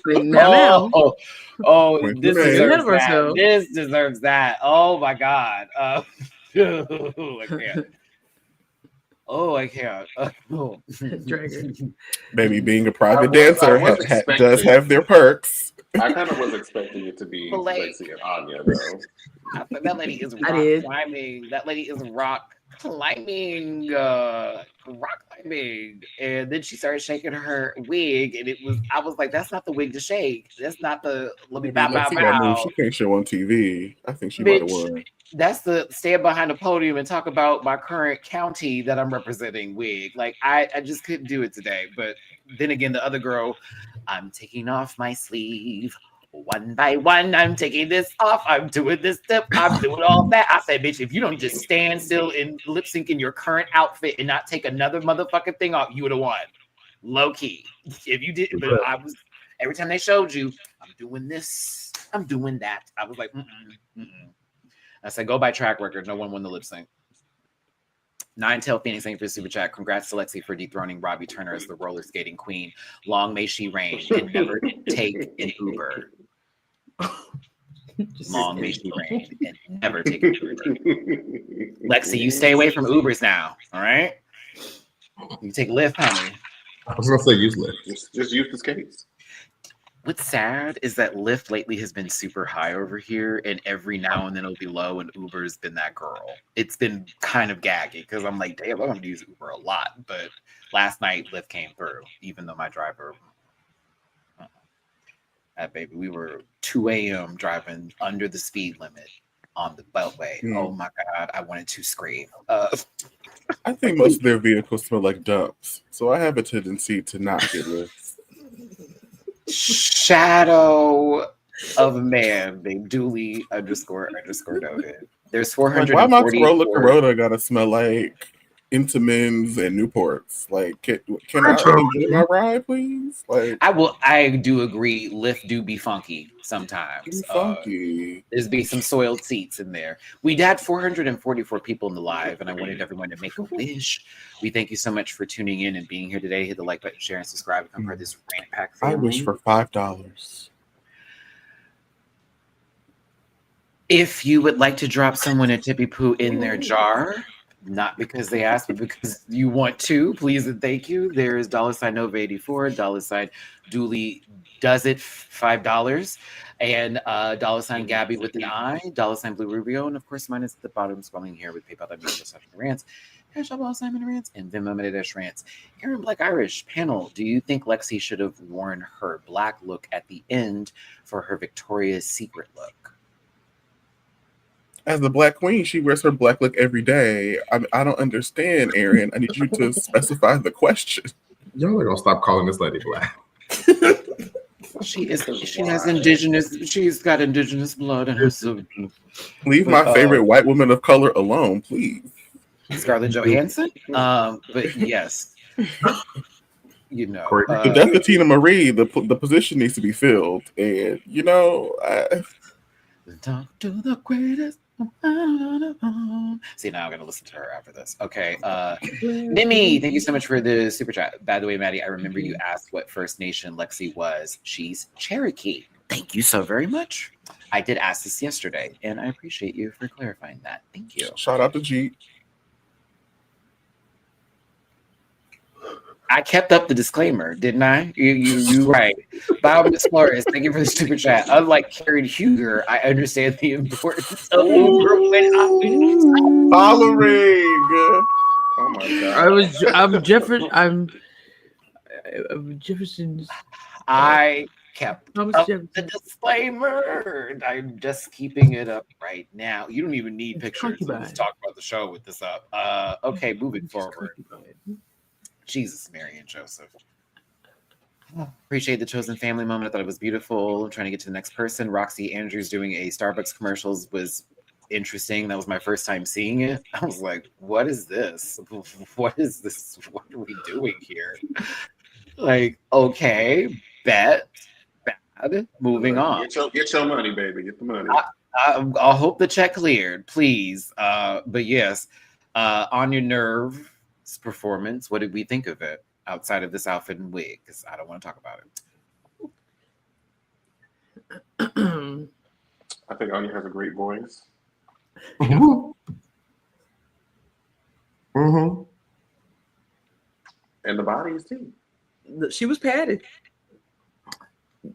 Now. Points This were made. deserves that. Herself. This deserves that. Oh my God. I can't. I can't. Drag her. Baby, being a I private was dancer expecting- does have their perks. I kind of was expecting it to be Lexi and Anya, though. That lady is rock did. climbing. That lady is rock climbing. And then she started shaking her wig, and I was like, that's not the wig to shake. That's not the let me bow, bow, Lexi got moves bow. she can't show on TV. I think she might have Bitch, won. that's the stand behind the podium and talk about my current county that I'm representing wig. Like I just couldn't do it today. But then again, the other girl, I'm taking off my sleeve. One by one, I'm taking this off. I'm doing this step. I'm doing all that. I said, bitch, if you don't just stand still and lip sync in your current outfit and not take another motherfucking thing off, you would have won. Low key. If you did, but I was every time they showed you, I'm doing this, I'm doing that. I was like, I said, go by track record. No one won the lip sync. Nine-Tail Phoenix, thank you for the super chat. Congrats to Lexi for dethroning Robbie Turner as the roller skating queen. Long may she reign and never take an Uber. Long may she reign and never take an Uber. Lexi, you stay away from Ubers now, all right? You take Lyft, honey. I was gonna say useless. Just use the skates. What's sad is that Lyft lately has been super high over here, and every now and then it'll be low, and Uber's been that girl. It's been kind of gaggy because I'm like, damn, I'm going to use Uber a lot. But last night, Lyft came through, even though my driver, baby, we were 2 a.m. driving under the speed limit on the Beltway. Oh my God, I wanted to scream. I think most of their vehicles smell like dumps, so I have a tendency to not get lifts. Shadow of a man named Dooley _ noted. There's 440. Why my Corolla gotta smell like Intamins and Newports? Like, can I get my ride, please? Like, I do agree. Lyft do be funky sometimes. funky. There's be some soiled seats in there. We had 444 people in the live, and I wanted everyone to make a wish. We thank you so much for tuning in and being here today. Hit the like button, share, and subscribe. Become part of this rant pack family. I wish for $5. If you would like to drop someone a tippy poo in their jar, not because they asked, but because you want to, please and thank you. There is $Nova84, $Dooley does it $5, and $Gabby with an I, $Blue Rubio, and of course mine is at the bottom scrolling here with PayPal.me/MattyRants, #MattyRants, and Venmo MattyRants. Aaron Black Irish panel. Do you think Lexi should have worn her black look at the end for her Victoria's Secret look? As the Black Queen, she wears her black look every day. I don't understand, Aaron. I need you to specify the question. Y'all are gonna stop calling this lady black. She's got indigenous blood in her soup. Leave my favorite white woman of color alone, please. Scarlett Johansson? But yes. You know. If that's the Tina Marie, the position needs to be filled. And, talk to the greatest. See, now I'm gonna listen to her after this. Okay. Mimi, thank you so much for the super chat. By the way, Maddie, I remember you asked what First Nation Lexi was. She's Cherokee. Thank you so very much. I did ask this yesterday, and I appreciate you for clarifying that. Thank you. Shout out to G. I kept up the disclaimer, didn't I? You right. Bob Miss Flores, thank you for the super chat. Unlike Karen Huger, I understand the importance of Uber when Following. Oh my god. I'm Jefferson's. I kept Thomas up the Jefferson. disclaimer. I'm just keeping it up right now. You don't even need pictures. We'll just talk about the show with this up. Okay, moving forward. Jesus, Mary and Joseph. Appreciate the chosen family moment. I thought it was beautiful. I'm trying to get to the next person. Roxy Andrews doing a Starbucks commercials was interesting. That was my first time seeing it. I was like, what is this? What is this? What are we doing here? Like, okay, bet, bad. Moving on. Get your money, baby. Get the money. I'll hope the check cleared, please. But yes, On Your Nerve's performance, what did we think of it outside of this outfit and wig? Because I don't want to talk about it. I think Anya has a great voice. Mm-hmm. And the body is too. She was padded.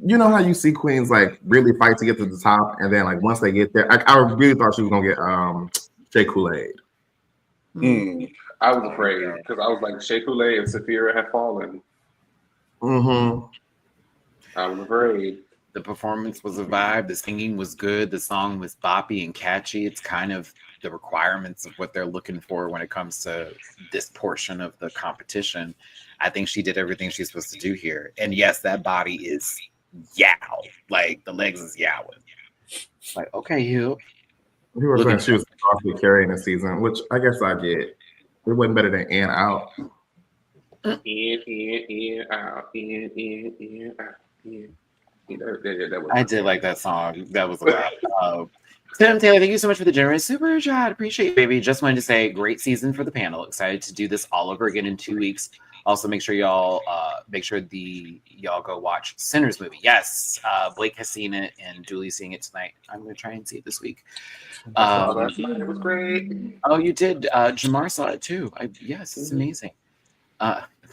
You know how you see queens like really fight to get to the top, and then like once they get there, I really thought she was gonna get Shea Kool-Aid. I was afraid because I was like, Shea Kool-Aid and Saphira had fallen. Mm-hmm. I was afraid. The performance was a vibe. The singing was good. The song was boppy and catchy. It's kind of the requirements of what they're looking for when it comes to this portion of the competition. I think she did everything she's supposed to do here. And yes, that body is yow. Like the legs is yowing. Like, okay, you. We were saying she was possibly carrying the season, which I guess I get. It wasn't better than in out. In, out, in, out, in. I did like that song. That was a lot. Tim Taylor, thank you so much for the generous super chat. Appreciate it, baby. Just wanted to say, great season for the panel. Excited to do this all over again in 2 weeks. Also, make sure y'all go watch Sinners movie. Yes, Blake has seen it and Julie's seeing it tonight. I'm gonna try and see it this week. Last night it was great. Oh, you did. Jamar saw it too. Yes, it's amazing.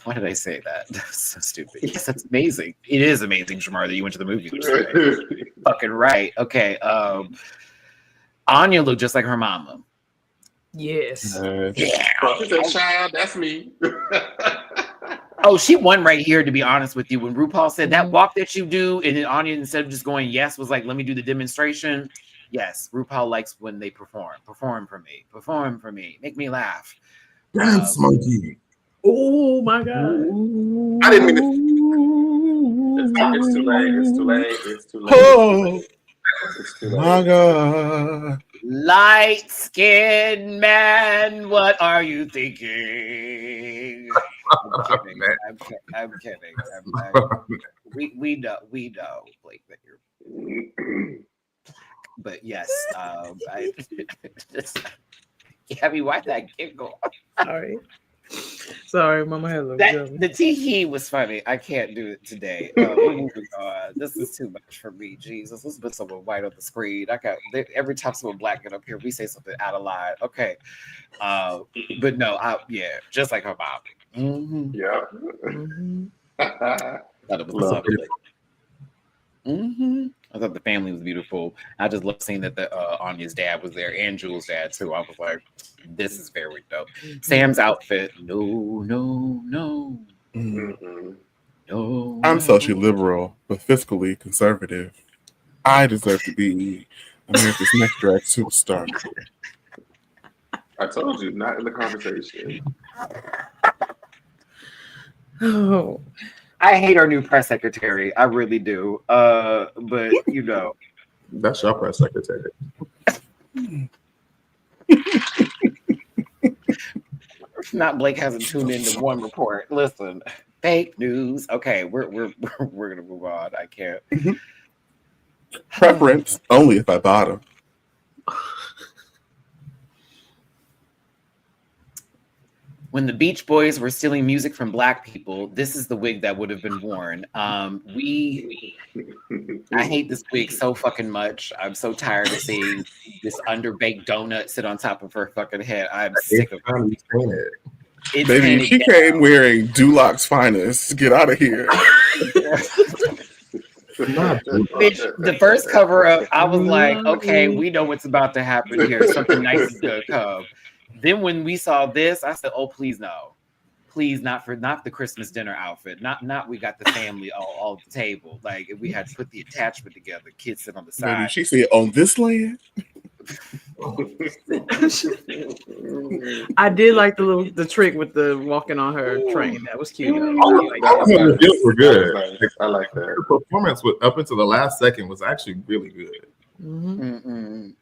Why did I say that? That's so stupid. Yes, that's amazing. It is amazing, Jamar, that you went to the movie. Fucking right. Okay. Anya looked just like her mama. Yes. Yeah. Child, that's me. Oh, she won right here, to be honest with you. When RuPaul said that walk that you do, and then Anya, instead of just going yes, was like, let me do the demonstration. Yes, RuPaul likes when they perform. Perform for me. Perform for me. Make me laugh. Dance monkey. Oh my god. I didn't mean It's too late. It's too late. It's too late. Oh It's too late. my God. Light-skinned man, what are you thinking? I'm kidding. We know, Blake, that you're black. But yes, Gabby, why'd that giggle? Sorry, Mama had a little The tee was funny. I can't do it today. Moving on. This is too much for me. Jesus, let's put someone white on the screen. Every time someone black get up here, we say something out of line. Okay, but no, just like her mom. Mm-hmm. Yeah. Thought it was lovely. Mm-hmm. I thought the family was beautiful. I just love seeing that the Anya's dad was there and Jules' dad too. I was like, this is very dope. Sam's outfit, no. Mm-hmm. No. I'm socially liberal, but fiscally conservative. I deserve to be America's next drag superstar. I told you, not in the conversation. Oh. I hate our new press secretary. I really do. But you know. That's your press secretary. Not Blake hasn't tuned into one report. Listen, fake news. Okay, we're gonna move on. I can't. Preference only if I bought them. When the Beach Boys were stealing music from Black people, this is the wig that would have been worn. I hate this wig so fucking much. I'm so tired of seeing this underbaked donut sit on top of her fucking head. I'm sick of it. It's Baby, handed she down. came wearing Duloc's finest. Get out of here. Not Bitch, the first cover up, I was like, okay, we know what's about to happen here. Something nice is gonna come. Then when we saw this, I said, oh, please no. Please not the Christmas dinner outfit. Not we got the family all at the table. Like we had to put the attachment together, kids sit on the Baby, side. she said, on this land? I did like the trick with the walking on her train. That was cute. All Like, of the reveals were good. Nice. I like that. Her performance up until the last second was actually really good. mhm.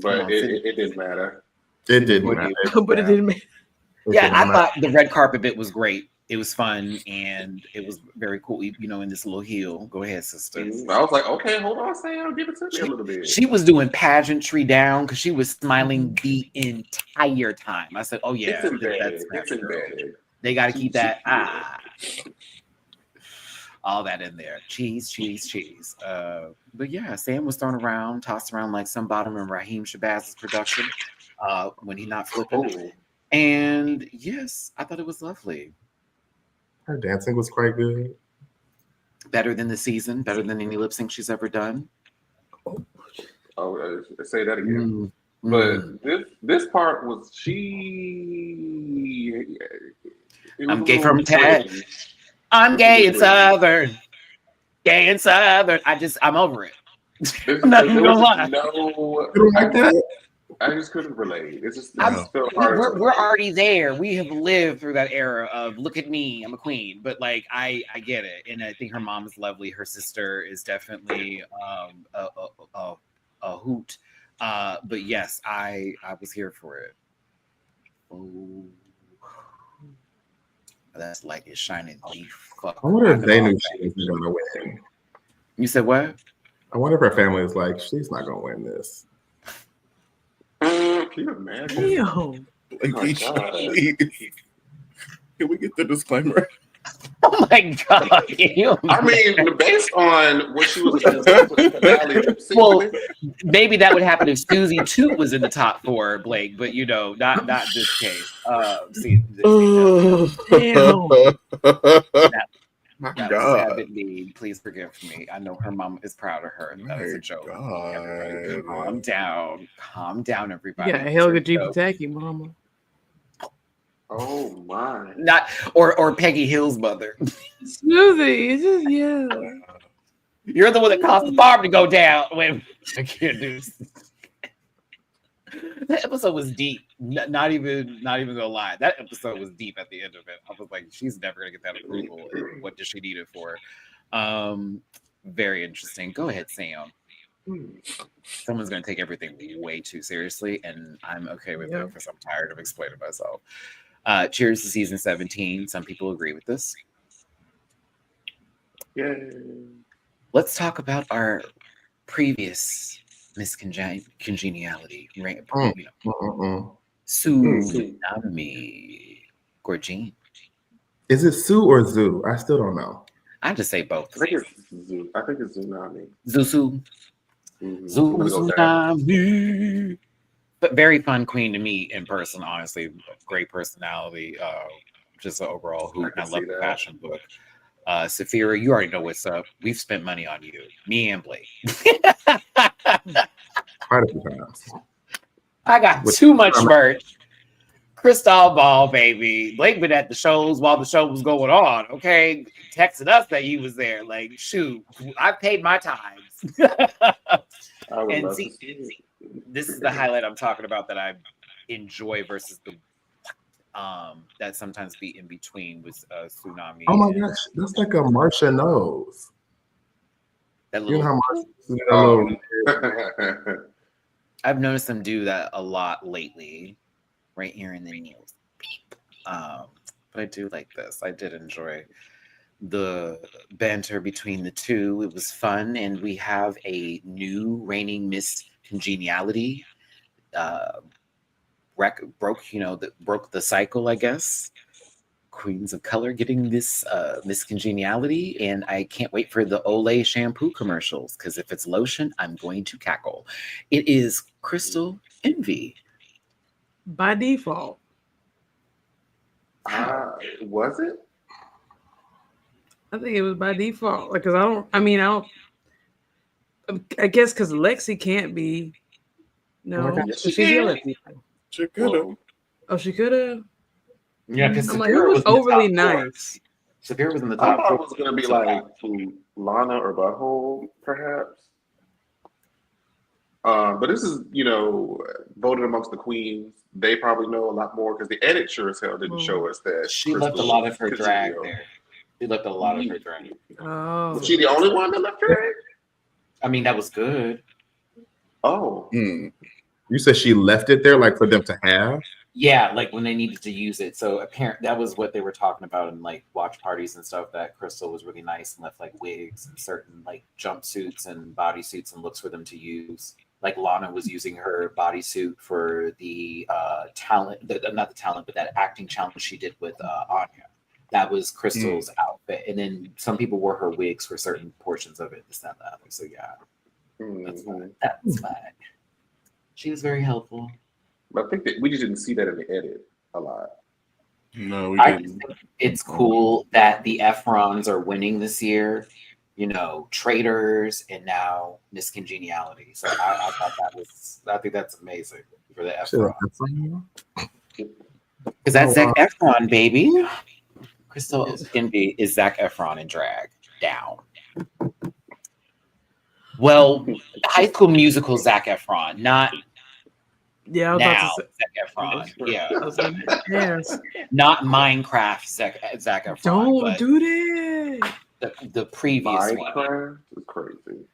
But it didn't matter. It didn't matter. But it didn't make. Yeah, I thought the red carpet bit was great. It was fun and it was very cool. You know, in this little heel. Go ahead, sister. I was like, okay, hold on, Sam, give it to me a little bit. She was doing pageantry down because she was smiling the entire time. I said, "Oh yeah, It's embedded. that's It's embedded. They got to keep that all that in there. Cheese. But yeah, Sam was thrown around, tossed around like some bottom in Raheem Shabazz's production when he not flipping. Oh, And yes, I thought it was lovely. Her dancing was quite good. Better than the season, better than any lip sync she's ever done. say that again. But this part was she. I'm gay from Ted. I'm gay and southern. Gay and southern. I'm over it. I'm not even gonna lie. I just couldn't relate. It's just we're already there. We have lived through that era of look at me, I'm a queen. But like I get it, and I think her mom is lovely. Her sister is definitely a hoot. But yes, I was here for it. Oh, that's light is shining the fuck. I wonder if they knew she wasn't going to win. You said what? I wonder if her family is like, she's not going to win this. Can you imagine? Damn. Please. Can we get the disclaimer? Oh my god! I mean, based on what she was well, maybe that would happen if Susie Toot was in the top 4, Blake. But you know, not this case. My that God. was indeed. Please forgive me. I know her mom is proud of her. That was a joke. Everybody, calm down, everybody. Yeah, Helga G. Pataki, mama. Oh my! Not or Peggy Hill's mother. Susie, it's just You're the one that caused the farm to go down. Wait, I can't do this. That episode was deep. Not even gonna lie. That episode was deep at the end of it. I was like, she's never gonna get that approval. What does she need it for? Very interesting. Go ahead, Sam. Someone's gonna take everything way too seriously, and I'm okay with it because I'm tired of explaining myself. Cheers to season 17. Some people agree with this. Yay. Let's talk about our previous miscongeniality. Tsunami. Gorgine. Is it Sue or Zoo? I still don't know. I just say both. I think it's Tsunami. Zuzu. Tsunami. But very fun queen to meet in person, honestly. Great personality. Just an overall hoot. I love the fashion book. Saphira, you already know what's up. We've spent money on you. Me and Blake. Quite a few times. I got too much merch. Crystal Ball, baby. Blake been at the shows while the show was going on, okay? Texting us that he was there. Like, shoot, I paid my tithes. And see, this is the highlight I'm talking about that I enjoy versus the that sometimes be in between with Tsunami. Oh my gosh, that's like a Marcia nose. That little, I've noticed them do that a lot lately, right here in the news. But I do like this. I did enjoy the banter between the two. It was fun, and we have a new reigning Miss Congeniality. Broke the cycle, I guess. Queens of Color getting this Miss Congeniality, and I can't wait for the Olay shampoo commercials because if it's lotion, I'm going to cackle. It is Crystal Envy. by default. Was it? I think it was by default. Like, cause I guess because Lexi can't be. No, Okay. Yes, because she she's yell can. at people. She could have. Well, Oh, she could have. Yeah, because I'm like, who was overly nice? Sapir was in the I top thought four. it was gonna be So, like Lana or Butthole, perhaps. But this is, voted amongst the queens. They probably know a lot more because the edit sure as hell didn't show us that she left a Crystal lot was of her drag congenial. there. She left a lot of her drag. Oh, Was she the only one that left drag? I mean, that was good. Oh, Mm. You said she left it there, like for them to have. Yeah, like when they needed to use it. So apparent that was what they were talking about in like watch parties and stuff. That Crystal was really nice and left like wigs and certain like jumpsuits and bodysuits and looks for them to use. Like Lana was using her bodysuit for the talent, not the talent, but that acting challenge she did with Anya. That was Crystal's outfit, and then some people wore her wigs for certain portions of it. This, that, and the other. So yeah, that's fine. That's fine. She was very helpful. But I think that we just didn't see that in the edit a lot. No, we I didn't. think it's cool that the Efrons are winning this year. You know, Traitors and now Miss Congeniality. So I thought I think that's amazing for the Efron. Because that's Zac Efron, baby. Crystal Envy is Zac Efron in drag. Down. Well, High School Musical Zac Efron, not yeah. I was now about to Zac Efron. Yeah. say, I was like, yes. Not Minecraft Zac Efron. Don't but do that. the previous one. Minecraft is crazy.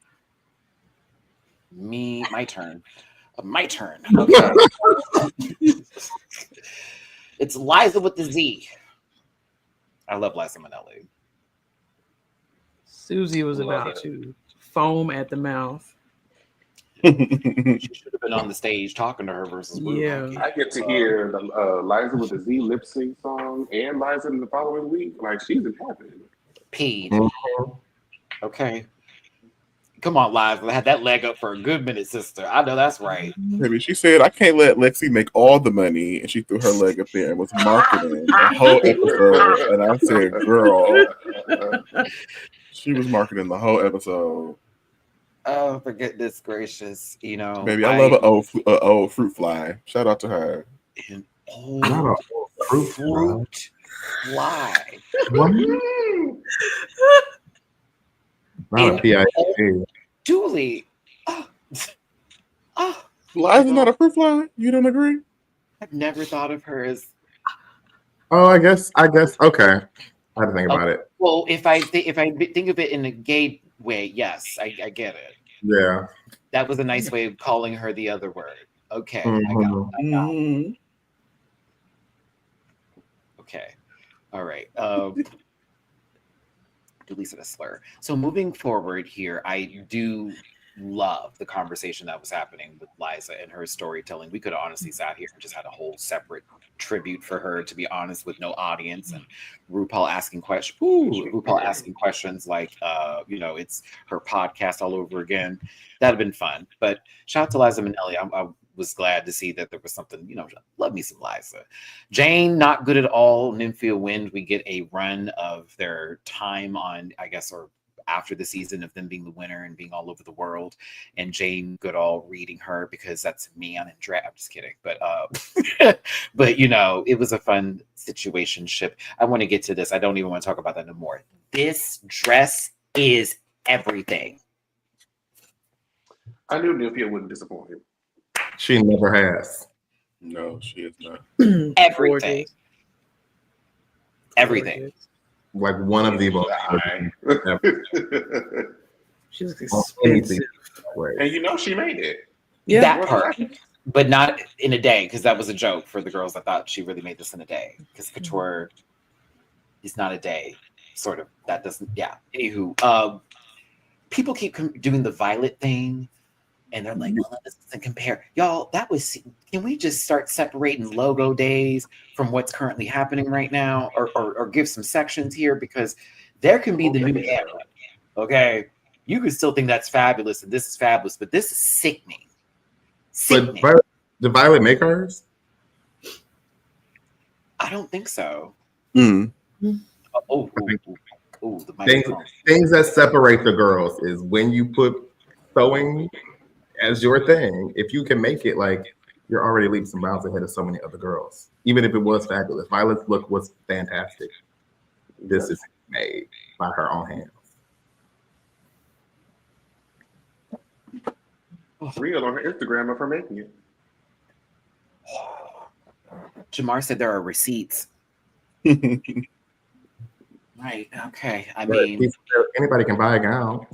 My turn. My turn. Okay. It's Liza with the Z. I love Liza Minnelli. Susie was Love about it. to foam at the mouth. She should have been on the stage talking to her versus Ru. Yeah. I get to hear the Liza with the Z lip sync song and Liza in the following week. Like, she's in heaven. P. Mhm. Okay. Come on, Liza. I had that leg up for a good minute, sister. I know that's right. Maybe she said, I can't let Lexi make all the money. And she threw her leg up there and was marketing the whole episode. And I said, girl, she was marketing the whole episode. Oh, for goodness gracious. You know, Baby, I love an old fruit fly. Shout out to her. An Not a old fruit fruit fly. What? Not a PIC. Julie. Oh, Liza's not a fruit fly? You don't agree? I've never thought of her as Oh, I guess. Okay, I had to think about it. well. If I think of it in a gay way, yes, I get it. Yeah. That was a nice way of calling her the other word. Okay, I got Mhm. it. Mm-hmm. Okay, all right. Julie said a slur. So moving forward here, I do love the conversation that was happening with Liza and her storytelling. We could have honestly sat here and just had a whole separate tribute for her, to be honest, with no audience, and RuPaul asking questions. RuPaul asking questions like, it's her podcast all over again. That'd have been fun. But shout out to Liza Minnelli. I was glad to see that there was something, love me some Liza. Jane, not good at all. Nymphia Wind, we get a run of their time on, I guess, or after the season of them being the winner and being all over the world, and Jane Goodall reading her because that's me on in drag. I'm just kidding, but but it was a fun situationship. I want to get to this. I don't even want to talk about that no more. This dress is everything. I knew Nymphia wouldn't disappoint him. She never has. No, she is not. Everything. Everything. Like one of the most. She's Anything. expensive. And she made it. Yeah. That part, but not in a day, because that was a joke for the girls. I thought she really made this in a day, because couture is not a day, sort of. That doesn't, yeah. Anywho, people keep doing the Violet thing, and they're like, well, this doesn't compare. Y'all, can we just start separating logo days from what's currently happening right now, or give some sections here, because there can be the new era, okay? You can still think that's fabulous and this is fabulous, but this is sickening. But did Violet make hers? I don't think so. Mm. The Things, microphone. things that separate the girls is when you put sewing as your thing. If you can make it, like, you're already leaps and bounds ahead of so many other girls. Even if it was fabulous, Violet's look was fantastic. This is made by her own hands. Reel on her Instagram of her making it. Jamar said there are receipts. Right. Okay. I But mean, anybody can buy a gown.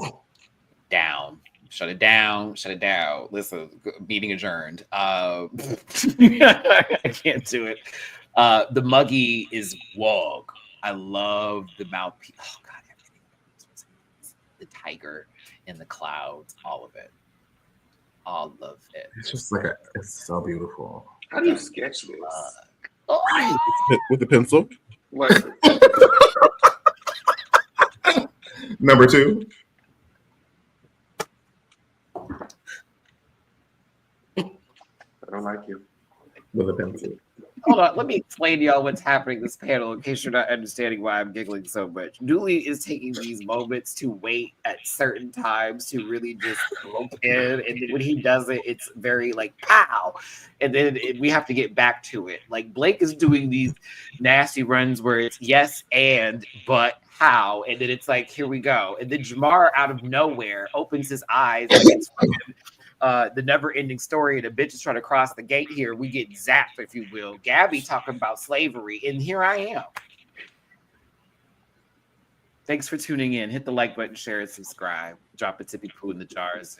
down. Shut it down. Shut it down. Listen, meeting adjourned. I can't do it. The muggy is wog. I love the mouthpiece. Oh God, everything. The tiger in the clouds, all of it. All of it. It's just like it's so beautiful. How do you sketch this? With the pencil. Like, Number 2. I don't like you. With a pencil. Hold on, let me explain to y'all what's happening in this panel in case you're not understanding why I'm giggling so much. Dooley is taking these moments to wait at certain times to really just rope in, and then when he does it, it's very like pow, and then we have to get back to it. Like Blake is doing these nasty runs where it's yes and but how, and then it's like here we go, and then Jamar out of nowhere opens his eyes like it's the never-ending story, and a bitch is trying to cross the gate here. We get zapped, if you will. Gabby talking about slavery, and here I am. Thanks for tuning in. Hit the like button, share, and subscribe. Drop a tippy poo in the jars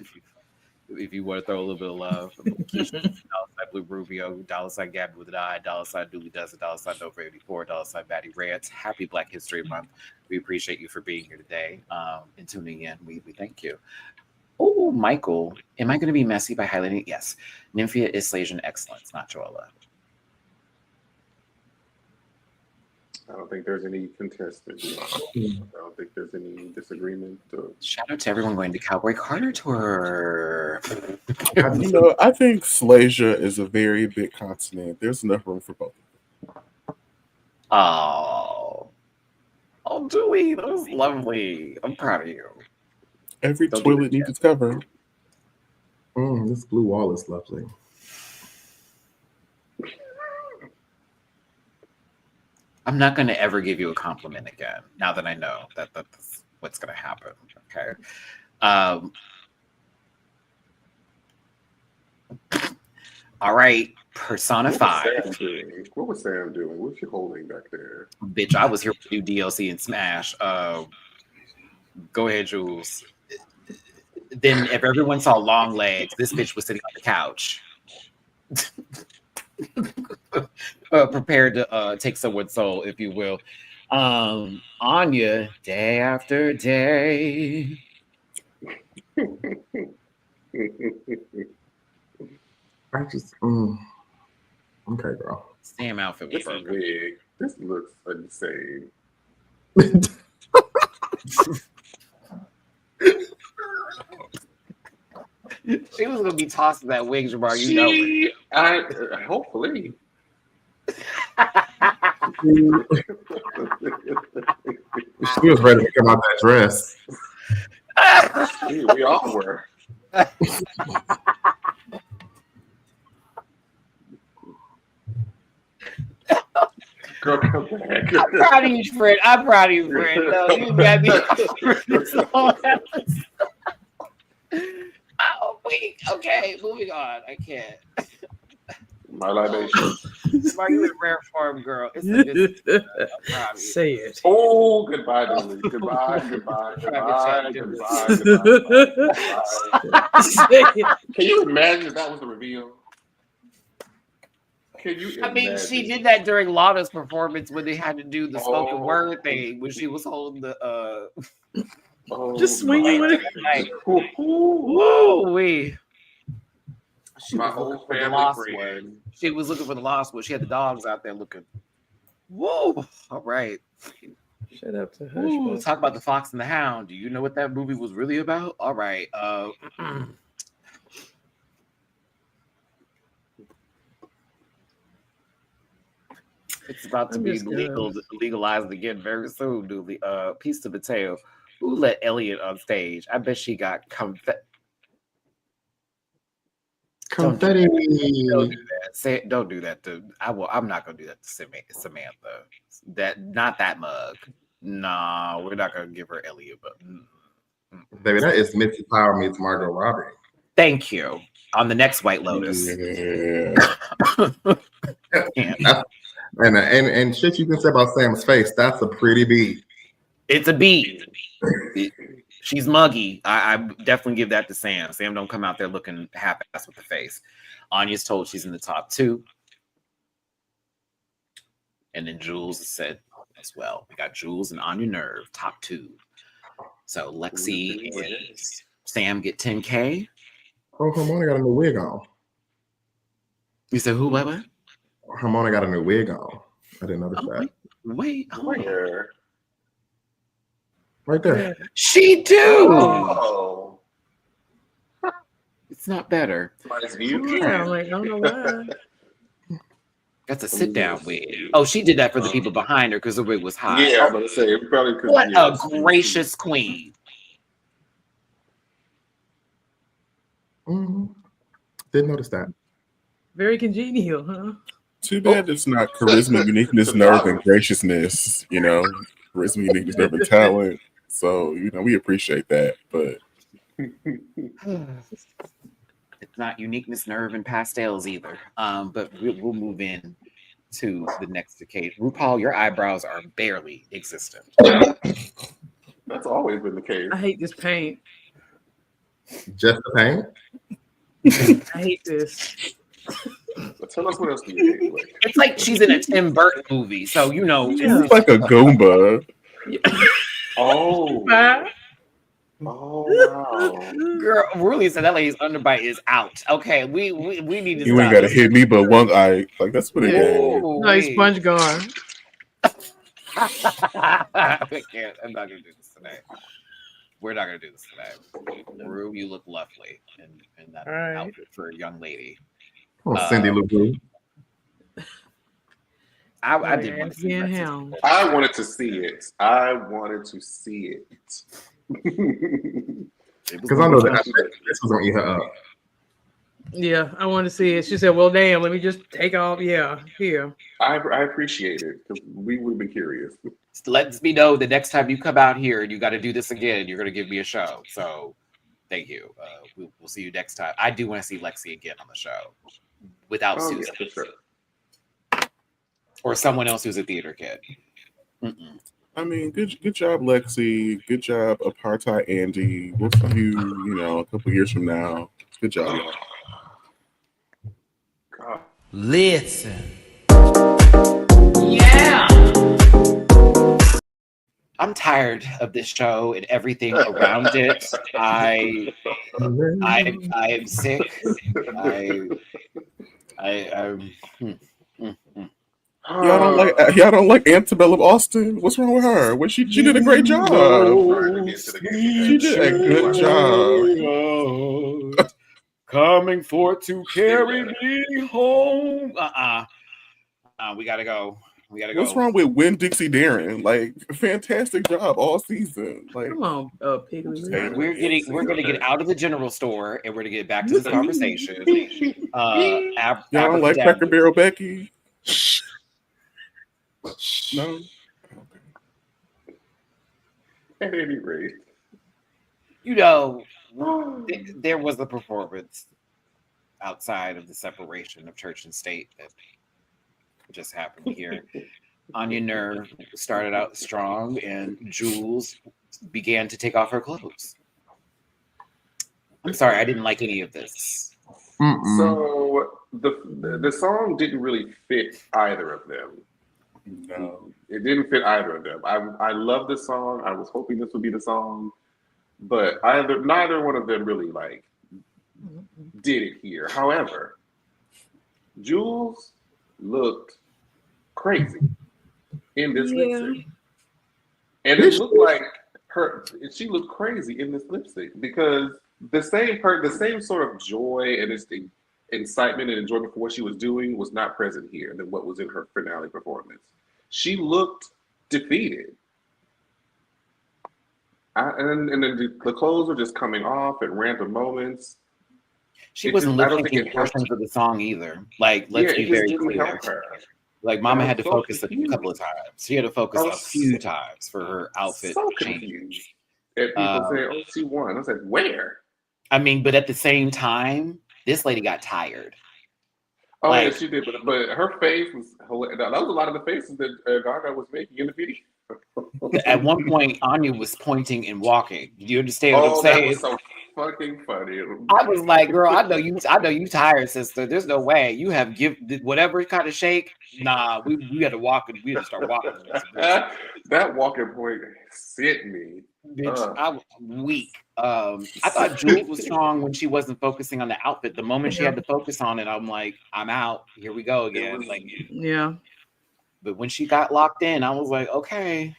if you want to throw a little bit of love. $, Blue Rubio, $, Gabby with an I, $, Dooley Does It, $, Nova 84, $, Matty Rants. Happy Black History Month. We appreciate you for being here today and tuning in. We thank you. Oh, Michael, am I going to be messy by highlighting? Yes. Nymphia is Slasian excellence, not Joella. I don't think there's any contestant. I don't think there's any disagreement. Shout out to everyone going to Cowboy Carter tour. You know, I think Slasia is a very big continent. There's enough room for both. Oh, Dewey, that was lovely. I'm proud of you. Every toilet needs its cover. This blue wall is lovely. I'm not going to ever give you a compliment again. Now that I know that that's what's going to happen. Okay. All right. Persona 5. What was Sam doing? What's she holding back there? Bitch, I was here to do DLC and Smash. Go ahead, Jules. Then if everyone saw long legs, this bitch was sitting on the couch. Prepared to take someone's soul, if you will. Anya, day after day. I just okay, girl. Sam outfit was This is perfect. big. This looks insane. She was gonna be tossing that wig, Jamar. You know it. Hopefully. She was ready to come out that dress. We all were. Girl, come back. I'm proud of you, friend. I'm proud of you, friend. No, you got me. Oh, wait. Okay, moving on. I can't. My libation. Mark, you in rare form, girl. It's a good. I'm proud of you. Say it. Oh, goodbye, Dooley. Goodbye. Say it. Can you imagine if that was the reveal? Can you imagine? I mean, she did that during Lana's performance when they had to do the spoken word thing when she was holding the Just swinging with it. Like, woo wee. She My was looking whole for the family lost friend. one. She was looking for the lost one. She had the dogs out there looking. Whoa! All right. Shut up to Ooh, Hush. talk about the Fox and the Hound. Do you know what that movie was really about? All right. It's about to I'm be just good. legalized again very soon, Dooley. Piece to the tail. Who let Elliot on stage? I bet she got confetti. Don't do Confetti. that. Don't do that to. I'm not gonna do that to Samantha. That not that mug. Nah, we're not gonna give her Elliot. But Baby, that is Missy Power meets Margot Robbie. thank you. On the next White Lotus. Yeah. And shit you can say about Sam's face, that's a pretty beat. It's a beat. She's muggy. I definitely give that to Sam. Sam don't come out there looking half-assed with the face. Anya's told she's in the top 2. And then Jules is said as well. We got Jules and Anya Nerve, top 2. So Lexi and Sam get 10K. Oh, Harmona got a new wig on. You said who? What? Harmona got a new wig on. I didn't notice that. Wait. Where? Right there. She do. Oh. It's not better. Nice view. Yeah, I'm like, I don't know why. That's a sit down wig. Oh, she did that for the people behind her because the wig was high. Yeah, I'm gonna say it probably could. What a gracious queen. Mm-hmm. Didn't notice that. Very congenial, huh? Too bad it's not charisma, uniqueness, nerve, and graciousness. You know, charisma, uniqueness, nerve, and talent. So we appreciate that, but It's not uniqueness, nerve, and pastels either. But we'll move in to the next decade. RuPaul, your eyebrows are barely existent. That's always been the case. I hate this paint. Just the paint? I hate this. But tell us what else do you hate? Like, It's like she's in a Tim Burton movie, so it's like a Goomba. oh, Bye. oh wow. girl, really said that lady's underbite is out. Okay, we need to. You ain't gotta hit me, but one eye. Like that's what it is. Nice sponge guard. I can't. I'm not gonna do this today. We're not gonna do this today. Rue, you look lovely in that Right. outfit for a young lady. Oh, Cindy Lou Blue. I did want to see Again, that. hell. I wanted to see it. Because I know that this was gonna eat her up. Yeah, I want to see it. She said, "Well, damn, let me just take off." Yeah, here. I appreciate it because we would have been curious. Let me know the next time you come out here and you got to do this again. You're gonna give me a show. So, thank you. We'll see you next time. I do want to see Lexi again on the show without Oh, yeah, Susan for sure. or someone else who's a theater kid. Mm-mm. I mean, good job, Lexi. Good job, Apartheid Andy. We'll see you, a couple years from now. Good job, y'all. God. Listen. Yeah. I'm tired of this show and everything around it. I am sick. Y'all don't like Antebellum Austin? What's wrong with her? Well, she did a great job. She did a good job. Coming for to carry me home. We gotta go. What's wrong with Win Dixie Darren? Like, fantastic job all season. Like, Come on, Piggly. We're gonna get out of the general store and we're gonna get back to this conversation. Y'all don't like Cracker Barrel Becky? No. At any rate, there was a performance outside of the separation of church and state that just happened here. Anya Nerve started out strong, and Jules began to take off her clothes. I'm sorry, I didn't like any of this. Mm-mm. so the song didn't really fit either of them. No. It didn't fit either of them. I love the song. I was hoping this would be the song, but neither one of them really did it here. However, Jules looked crazy in this lip sync, and it looked like she looked crazy in this lip sync because the same sort of joy and this thing incitement and enjoyment for what she was doing was not present here than what was in her finale performance. She looked defeated. And then the clothes were just coming off at random moments. She It wasn't just, I lip don't think syncing it helped. portions of the song either. Like, Yeah, let's it be just very didn't clear. help her. Like, Mama I had was to so focus a confused. couple of times. She had to focus I a was few times for her outfit so change. confused at people saying, "Oh, she won." I was like, "Where?" I mean, but at the same time, this lady got tired. Oh yeah, Like, she did, but her face was hilarious. That was a lot of the faces that Gaga was making in the video. at one point, Anya was pointing and walking. Do you understand what I'm Oh, that saying? was so fucking funny. I was like, girl, I know you tired, sister. There's no way you have whatever kind of shake. Nah, we had to walk and we had to start walking. That walking point sent me. Bitch, I was weak. I thought Jules was strong when she wasn't focusing on the outfit. The moment she had to focus on it, I'm like, I'm out. Here we go again. Yeah. But when she got locked in, I was like, okay,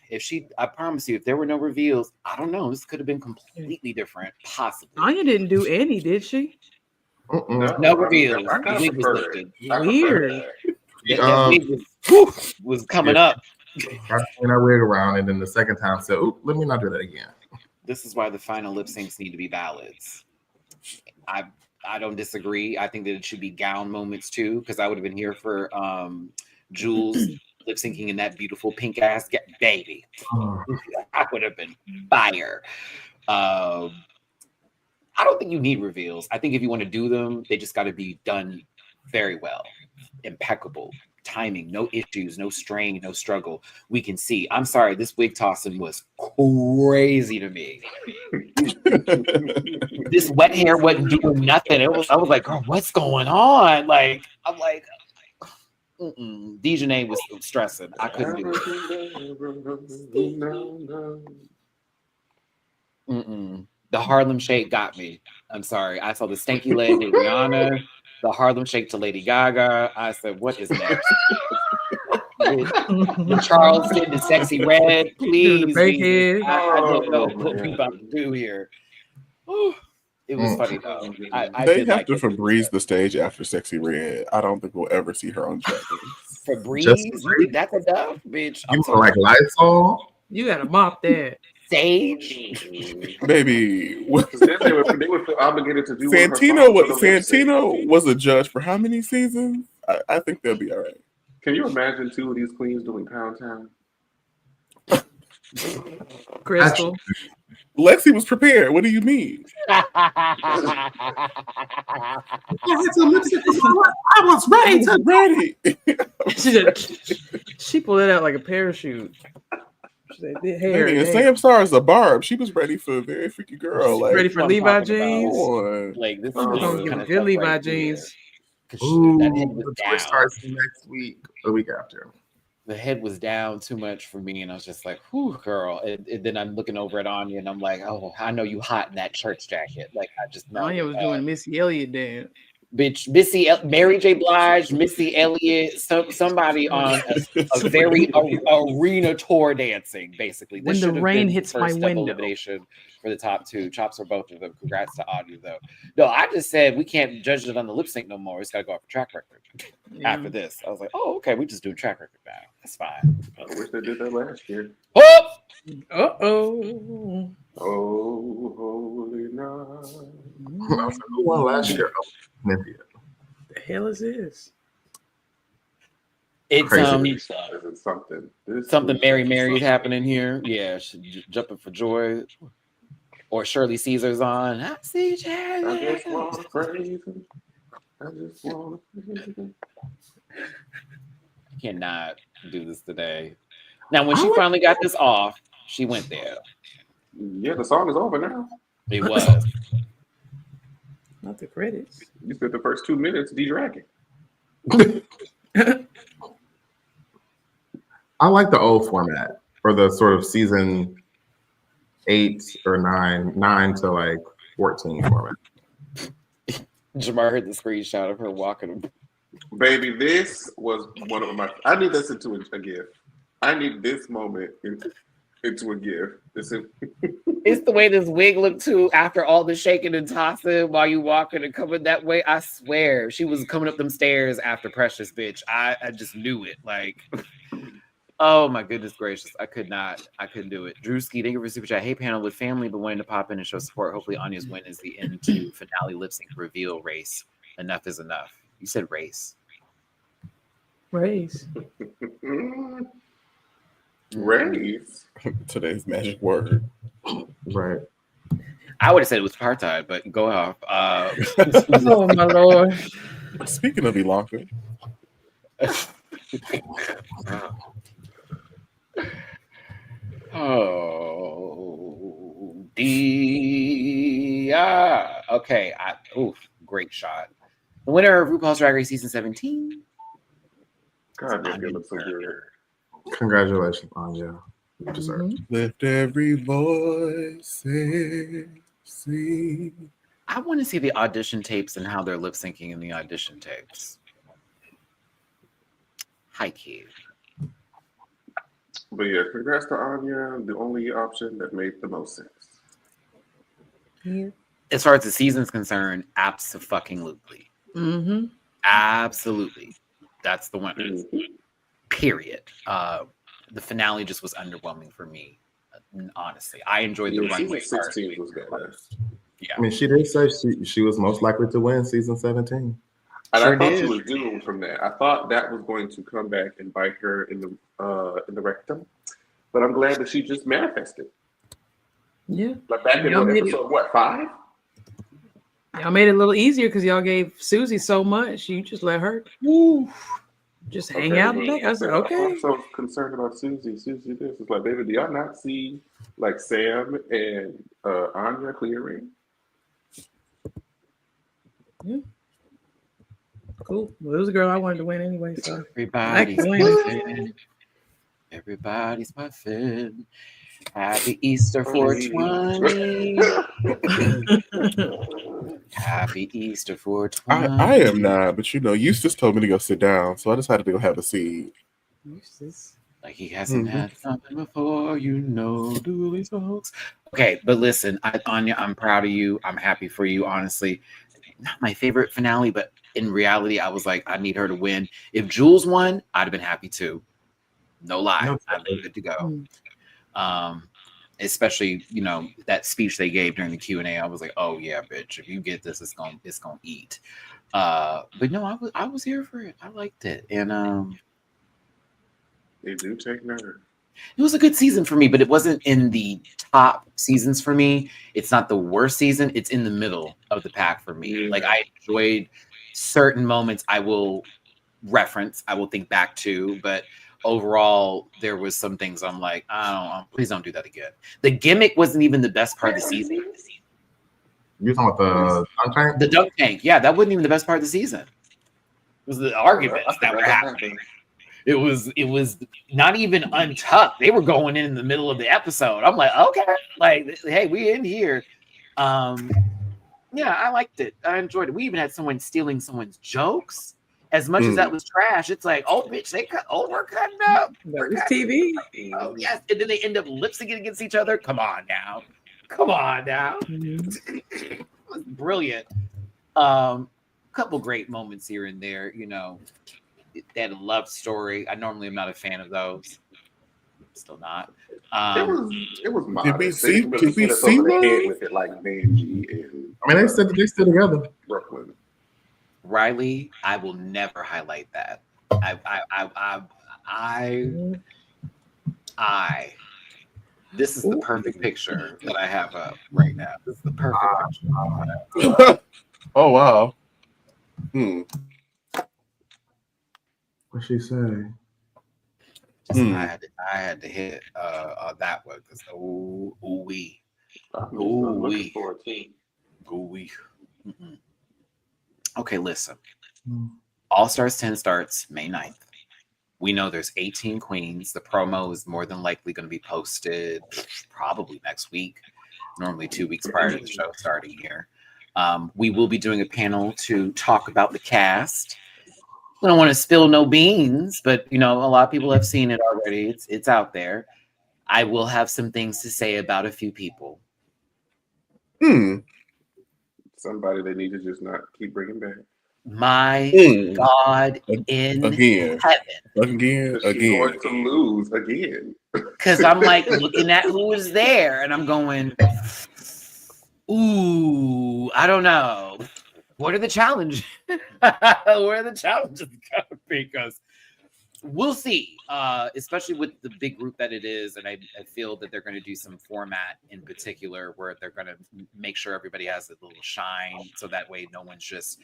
I promise you, if there were no reveals, I don't know. This could have been completely different, possibly. Anya didn't do any, did she? No reveals. I kind The of wig was prefer lifted. it. Weird. That wig was coming up. I turned that wig around, and then the second time said, "Oop, let me not do that again." This is why the final lip syncs need to be ballads. I don't disagree. I think that it should be gown moments too, because I would have been here for Jules lip syncing in that beautiful pink ass baby. I would have been fire. I don't think you need reveals. I think if you want to do them, they just got to be done very well, impeccable. Timing, no issues, no strain, no struggle. We can see. I'm sorry, this wig tossing was crazy to me. This wet hair wasn't doing nothing. I was like, girl, what's going on? Like, I'm like, Dejanay was stressing. I couldn't do it. The Harlem Shake got me. I'm sorry. I saw the stanky leg with Rihanna, the Harlem Shake to Lady Gaga. I said, what is next? The Charleston, the Sexy Red, please. I don't know what we're about to do here. It was funny though. They have to Febreze the stage after Sexy Red. I don't think we'll ever see her on Drag Race. Febreze? You think that's enough, bitch? You like Lysol? You gotta mop that. Sage, baby. They would feel obligated to do. Santino was a judge for how many seasons? I think they'll be all right. Can you imagine two of these queens doing Pound Town? Crystal. Lexi was prepared. What do you mean? I was ready. She pulled it out like a parachute. Sam Star is a barb. She was ready for a very freaky girl. Like, ready for Levi jeans. Like this is kind of good Levi jeans. Ooh, the tour starts next week, the week after. The head was down too much for me, and I was just like, "Whew, girl." And then I'm looking over at Anya, and I'm like, "Oh, I know you hot in that church jacket." Like I just know. Anya was doing Missy Elliott dance. Bitch, Mary J. Blige, Missy Elliott, somebody on a very arena tour dancing, basically. When the rain hits my window. Elimination for the top two. Chops for both of them. Congrats to Anya, though. No, I just said we can't judge it on the lip sync no more. It's got to go off the track record. Yeah. After this, I was like, oh, okay, we just do a track record now. That's fine. I wish they did that last year. Oh! Uh-oh. Oh, holy night. Who won last year? The hell is this? It's something Mary's happening here. Yeah, jumping for joy. Or Shirley Caesar's on. I see Jerry. I just want to praise him. I cannot do this today. Now, when she finally got this off, she went there. Yeah, the song is over now. It was. Not the credits. You spent the first 2 minutes de-dragging. I like the old format, or the sort of season 8 or 9 to like 14 format. Jamar heard the screenshot of her walking. Baby, this was one of my. I need this into a gift. I need this moment into a gift. It's the way this wig looked too after all the shaking and tossing while you walking and coming that way. I swear she was coming up them stairs after Precious, bitch. I just knew it. Like, oh my goodness gracious. I couldn't do it. Drewski, thank you for super chat. Hey, panel with family, but wanting to pop in and show support. Hopefully Anya's win is the end to finale lip sync reveal race. Enough is enough. You said race. Raise. Raise. Today's magic word. Right. I would have said it was apartheid, but go off. Oh my lord. Speaking of Ilanka, oh, okay. Great shot. The winner of RuPaul's Drag Race season 17. God, that girl looks so good. Congratulations, Anya. You deserve it. lift every voice and sing. I want to see the audition tapes and how they're lip syncing in the audition tapes. Hi, kid. But yeah, congrats to Anya, the only option that made the most sense. Yeah. As far as the season's concerned, absolutely. Mm-hmm. Absolutely. That's the winner. Mhm. Period. The finale just was underwhelming for me, honestly. I enjoyed the Yeah, runway season part. 16 was better. Yeah. I mean, she did say she was most likely to win season 17. And Sure I thought did. she was doomed from that. I thought that was going to come back and bite her in the rectum. But I'm glad that she just manifested. Yeah. Like back in Y'all made episode, what, 5? Y'all made it a little easier because y'all gave Susie so much. You just let her just hang out in the back. I was like, okay. I'm so concerned about Susie. Susie, this is like, baby, do y'all not see like Sam and Anya clearing? Cool. Well, it was a girl I wanted to win anyway. So Everybody's I muffin. Everybody's muffin. Happy Easter 420. Happy Easter 420. I am not, but Eustace told me to go sit down, so I decided to go have a seat. Like he hasn't had something before, do these folks. Okay, but listen, Anya, I'm proud of you. I'm happy for you, honestly. Not my favorite finale, but in reality, I was like, I need her to win. If Jules won, I'd have been happy too. No lie, I'd been good to go. Especially that speech they gave during the Q&A. I was like, oh yeah, bitch, if you get this, it's gonna eat. But no, I was here for it. I liked it, and They do take nerve. it was a good season for me, but it wasn't in the top seasons for me. It's not the worst season. It's in the middle of the pack for me. Yeah. Like I enjoyed certain moments. I will reference. I will think back to, but overall, there was some things I'm like, please don't do that again. The gimmick wasn't even the best part of the season. You talking about the dunk tank? The dunk tank, yeah, that wasn't even the best part of the season. It was the arguments that were happening. It was not even untucked. They were going in the middle of the episode. I'm like, okay, like, hey, we in here. Yeah, I liked it. I enjoyed it. We even had someone stealing someone's jokes. As much as that was trash, it's like, oh, bitch, we're cutting up. That was TV. Oh, yes. And then they end up lip syncing against each other. Come on now. It was brilliant. Couple great moments here and there. They had a love story. I normally am not a fan of those. Still not. It was modest. Did we see love? With it like Benji and I mean, they still together. Brooklyn. Riley, I will never highlight that. This is the perfect picture that I have up right now. This is the perfect picture. Oh wow. What'd she say? I had to hit that one because ooh-wee. Looking forward to it. Ooh-wee. Okay, listen. All Stars 10 starts May 9th. We know there's 18 queens. The promo is more than likely going to be posted probably next week, normally 2 weeks prior to the show starting here. We will be doing a panel to talk about the cast. We don't want to spill no beans, but a lot of people have seen it already. It's out there. I will have some things to say about a few people. Somebody they need to just not keep bringing back. My God in Again. heaven. Because she's going to lose again. Because I'm like looking at who is there and I'm going, ooh, I don't know. What are the challenges? Where are the challenges going to be? Because we'll see, especially with the big group that it is. And I feel that they're going to do some format in particular where they're going to make sure everybody has a little shine. So that way no one's just,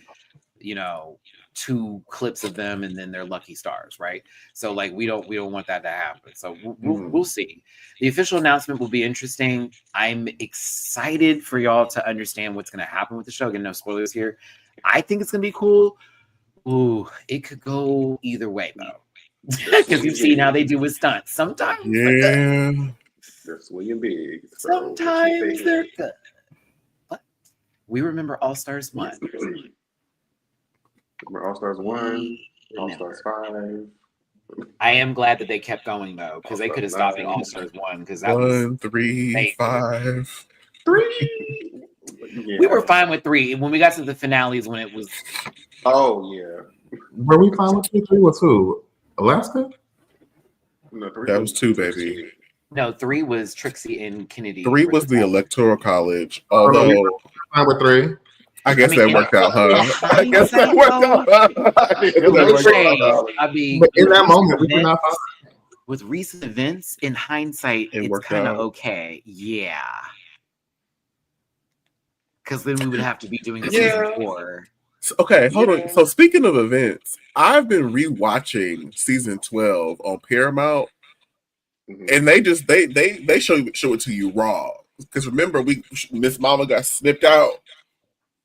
2 clips of them and then they're lucky stars, right? So like we don't want that to happen. So we'll see. The official announcement will be interesting. I'm excited for y'all to understand what's going to happen with the show. Again, no spoilers here. I think it's going to be cool. Ooh, it could go either way though, because you've seen how they do with stunts. Sometimes they're swinging big. So sometimes they're good. But we remember All Stars 1. All Stars 1, All Stars 5. I am glad that they kept going though, because they could have stopped at All Stars 1 because that 1, 3, 5. 3. Yeah. We were fine with 3. When we got to the finales, when it was. Oh yeah. Were we fine with 2? 3 was who? Alaska? No, 3 That was 2, baby. No, 3 was Trixie and Kennedy. 3 was the Electoral College. Although we were fine with 3. I guess that worked out, huh? I guess that worked out. But in that moment, we did not fine. With recent events, in hindsight, it's kind of okay. Yeah. Because then we would have to be doing a season 4. Okay, hold on. So speaking of events, I've been rewatching season 12 on Paramount, and they show it to you raw. Because remember, Miss Mama got snipped out.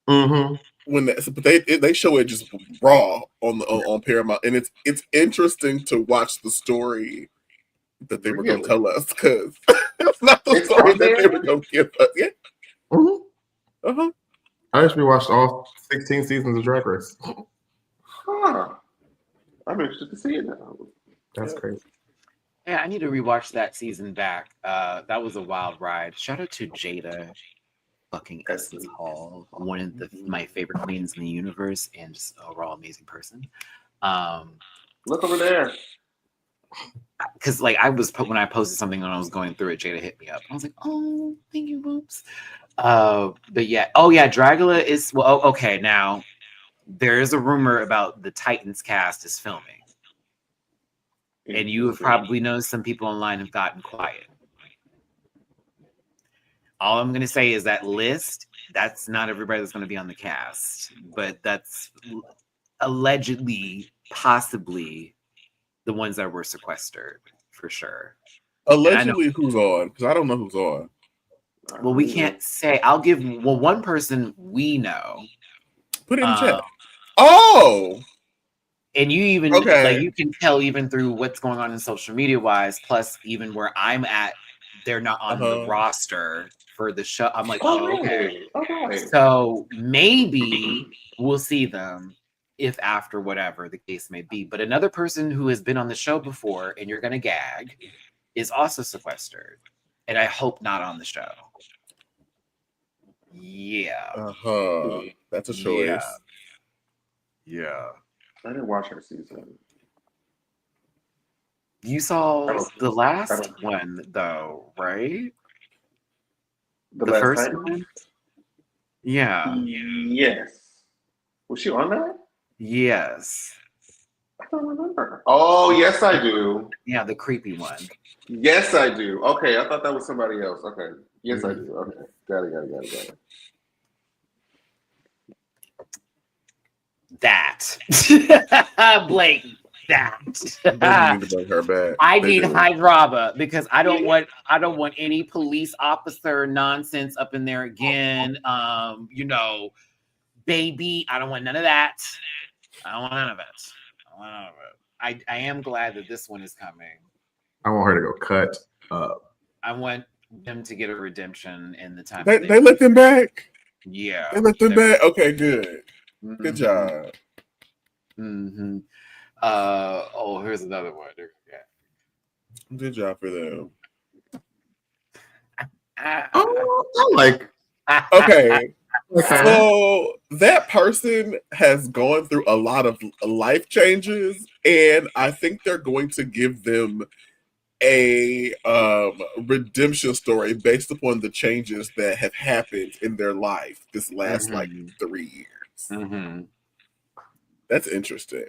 When but they show it just raw on Paramount, and it's interesting to watch the story that they were going to tell us, because it's not the story that they were going to give us. Yeah. I actually watched all 16 seasons of Drag Race. I'm interested to see it now. That's crazy. Yeah, I need to rewatch that season back. That was a wild ride. Shout out to Jada fucking Essence Hall, one of my favorite queens in the universe, and just overall amazing person. Look over there. Because like when I posted something when I was going through it, Jada hit me up. I was like, oh, thank you, whoops. But yeah, Dragula is okay. Now there is a rumor about the Titans cast is filming, and you have probably noticed some people online have gotten quiet. All I'm gonna say is that list, that's not everybody that's gonna be on the cast, but that's allegedly, possibly the ones that were sequestered for sure. Allegedly, who's on? Because I don't know who's on. Well, we can't say. I'll give one person we know. Put it in the chat. Oh, and you even like you can tell even through what's going on in social media wise. Plus, even where I'm at, they're not on the roster for the show. I'm like, okay. So maybe we'll see them if after whatever the case may be. But another person who has been on the show before, and you're gonna gag, is also sequestered, and I hope not on the show. Yeah. That's a choice. Yeah. I didn't watch her season. You saw the last one though, right? The first one? Yeah. Yes. Was she on that? Yes. I don't remember. Oh, yes, I do. Yeah, the creepy one. Yes, I do. Okay, I thought that was somebody else. Okay. Yes, I do. Okay. Got it. That. Blake, that. Need to bring her back. I need Hydraba because I don't want any police officer nonsense up in there again. Baby, I don't want none of that. I am glad that this one is coming. I want her to go cut up. I want them to get a redemption in the time. They let them back. Yeah, they let them back. Okay, good. Good job. Here's another one. Good job for them. Oh, I like. Okay. Okay. So that person has gone through a lot of life changes, and I think they're going to give them a redemption story based upon the changes that have happened in their life this last like 3 years. Mm-hmm. That's interesting.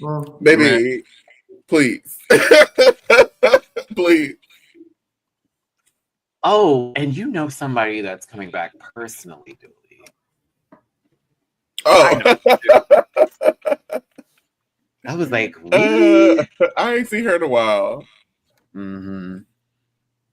Well, Maybe, please, please. Oh, and you know somebody that's coming back personally, Dooley. Oh, I was like, really? I ain't seen her in a while. Mm-hmm.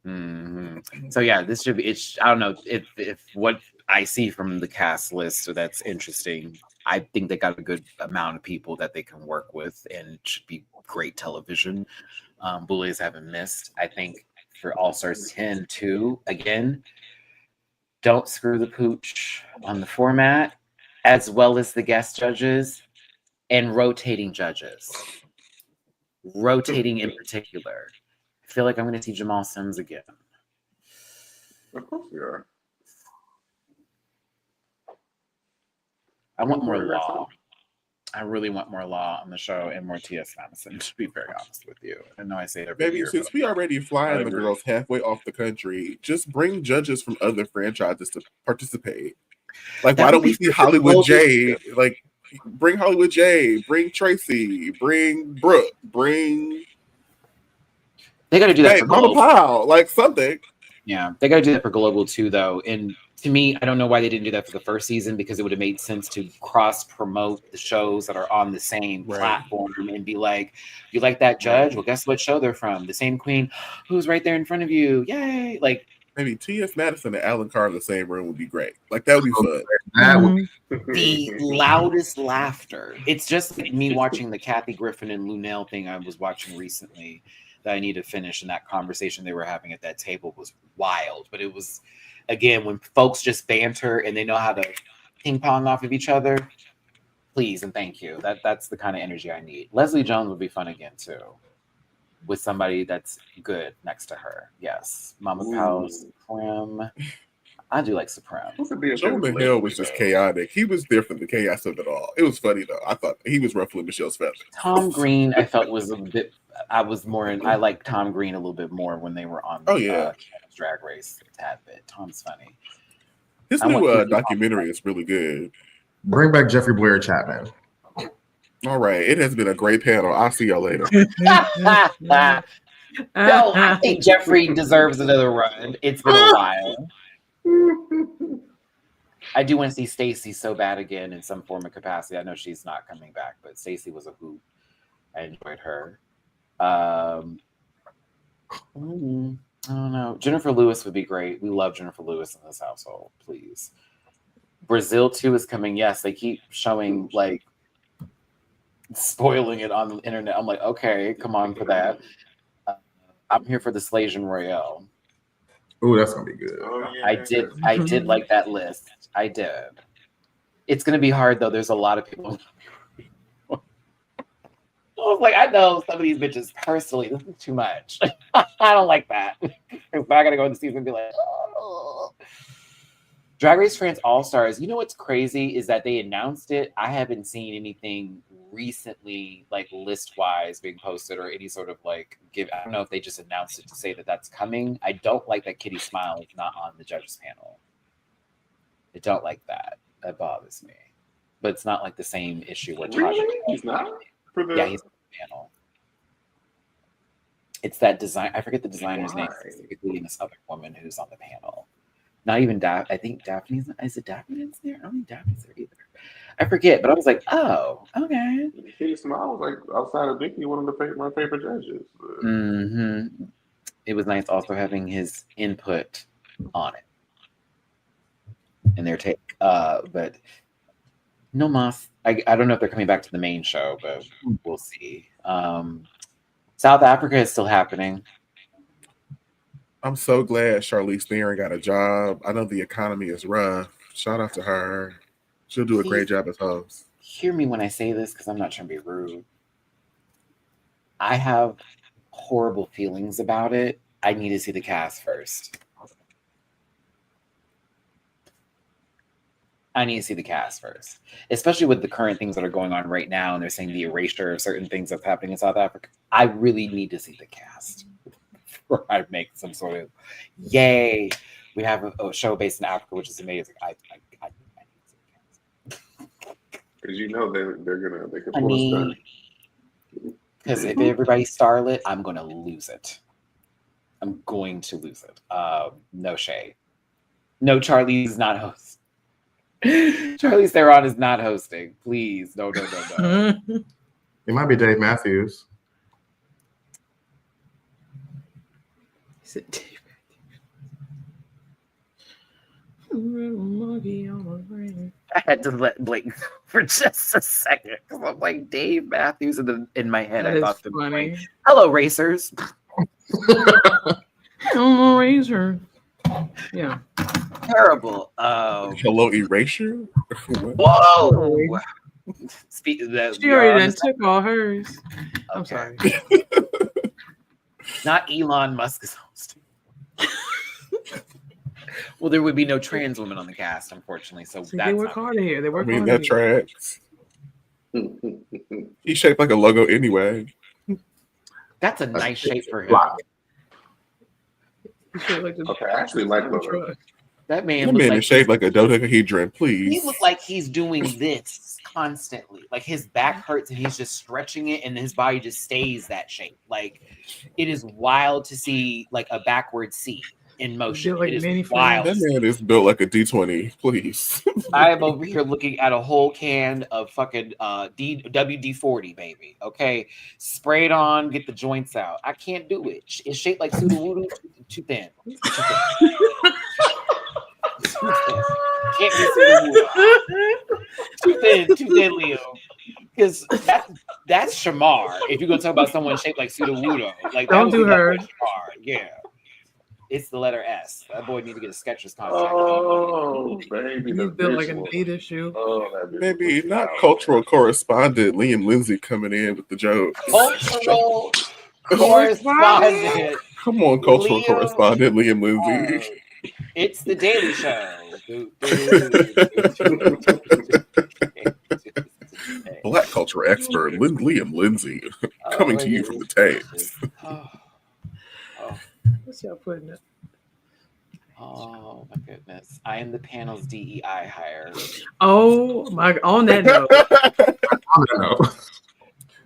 Mm-hmm. So yeah, this should be. It's. I don't know if what I see from the cast list, so that's interesting. I think they got a good amount of people that they can work with, and it should be great television. Bullies haven't missed. I think for All Stars 10 too. Again, don't screw the pooch on the format, as well as the guest judges and rotating judges. Rotating in particular. I feel like I'm going to see Jamal Sims again. Of course we are. I want more law. I really want more law on the show and more T.S. Madison, to be very honest with you. I know I say it every Maybe year. since we already flying the agree. girls halfway off the country, just bring judges from other franchises to participate. Like, That why would don't we be see such a Hollywood global- J? Like, bring Hollywood J, bring Tracy, bring Brooke, bring They got to do that for Mama global. Powell, like something. Yeah, they got to do that for global too, though. And to me, I don't know why they didn't do that for the first season, because it would have made sense to cross promote the shows that are on the same platform and be like, you like that judge? Well, guess what show they're from? The same queen who's right there in front of you. Yay! Like, maybe T.S. Madison and Alan Carr in the same room would be great. Like, that would be fun. that would the loudest laughter. It's just like me watching the Kathy Griffin and Lunel thing I was watching recently that I need to finish, and that conversation they were having at that table was wild. But it was, again, when folks just banter and they know how to ping pong off of each other, please and thank you. That's the kind of energy I need. Leslie Jones would be fun again too, with somebody that's good next to her. Yes, Mama Powell, Supreme. I do like Supreme. Joe Hill was just chaotic. He was there for the chaos of it all. It was funny though. I thought he was ruffling Michelle's feathers. Tom Green, I felt was a bit. I like Tom Green a little bit more when they were on Drag Race a tad bit. Tom's funny. His new documentary is really good. bring back Jeffrey Blair Chapman. All right. It has been a great panel. I'll see y'all later. No, I think Jeffrey deserves another run. It's been a while. I do want to see Stacey so bad again in some form of capacity. I know she's not coming back, but Stacey was a hoot. I enjoyed her. I don't know. Jennifer Lewis would be great. We love Jennifer Lewis in this household. Please. Brazil 2 is coming. Yes, they keep showing like spoiling it on the internet. I'm like, okay, come on for that. I'm here for the Slasian Royale. Oh, that's gonna be good. Oh, yeah. I did like that list. I did. It's gonna be hard though. There's a lot of people. I was like, I know some of these bitches personally. This is too much. I don't like that. If I gotta go in the season and be like, oh. Drag Race France All Stars. You know what's crazy is that they announced it. I haven't seen anything recently, like list wise, being posted or any sort of like give. I don't know if they just announced it to say that that's coming. I don't like that Kitty Smile is not on the judges panel. I don't like that. That bothers me. But it's not like the same issue where Really? He's not? Yeah, he's on the panel. It's that design. I forget the designer's name specifically, and this other woman who's on the panel. Not even Daphne. I think Daphne's. Is it Daphne that's there? I don't think Daphne's there either. I forget, but I was like, oh, okay. Kitty Smile was like outside of Vicky, one of my favorite judges. Mm-hmm. It was nice also having his input on it and their take. But no mas. I don't know if they're coming back to the main show, but we'll see. South Africa is still happening. I'm so glad Charlize Theron got a job. I know the economy is rough. Shout out to her. She'll do a great job as host. Hear me when I say this, because I'm not trying to be rude. I have horrible feelings about it. I need to see the cast first. I need to see the cast first, especially with the current things that are going on right now. And they're saying the erasure of certain things that's happening in South Africa. I really need to see the cast before I make some sort of yay. We have a show based in Africa, which is amazing. I need to see the cast. Because you know they can I pull a mean, stunt. because if everybody's starlit, I'm going to lose it. I'm going to lose it. No shade. No, Charlie is not hosting. Charlie Theron is not hosting. Please, no. It might be Dave Matthews. Is it Dave Matthews? I had to let Blake go for just a second because I'm like Dave Matthews in my head. That I is thought, funny. hello, racers. Hello, razor. Yeah. Terrible. Hello, erasure. What? Whoa. Speak of that. She already done took all hers. I'm sorry. Not Elon Musk is hosting. Well, there would be no trans women on the cast, unfortunately. So See, that's they work harder here. They I work mean, harder. that tracks. He's shaped like a logo anyway. That's a nice shape for him. Wow. Okay, I actually like Lover. That man, That man is shaped like a dodecahedron, he please. looks like he's doing this constantly. Like his back hurts and he's just stretching it and his body just stays that shape. Like it is wild to see like a backward C in motion. Like it many is wild. That man is built like a D20, please. I am over here looking at a whole can of fucking WD-40, baby. Okay, spray it on, get the joints out. I can't do it. It's shaped like pseudo too thin. Can't be pseudo too thin, Leo. Because that's Shamar. If you're gonna talk about someone shaped like pseudo like don't do her. Shamar. Yeah. It's the letter S. That boy need to get a Skechers contract. Oh, baby. You built like an Adidas shoe. Oh, that Maybe not cultural correspondent Liam Lindsay coming in with the joke. Cultural correspondent. Come on, cultural Liam- correspondent Liam Lindsay. It's the Daily Show. Black culture expert Liam Lindsay coming to you from the tapes. What's y'all putting it? Oh my goodness. I am the panel's DEI hire. Oh my, on that note. I don't know.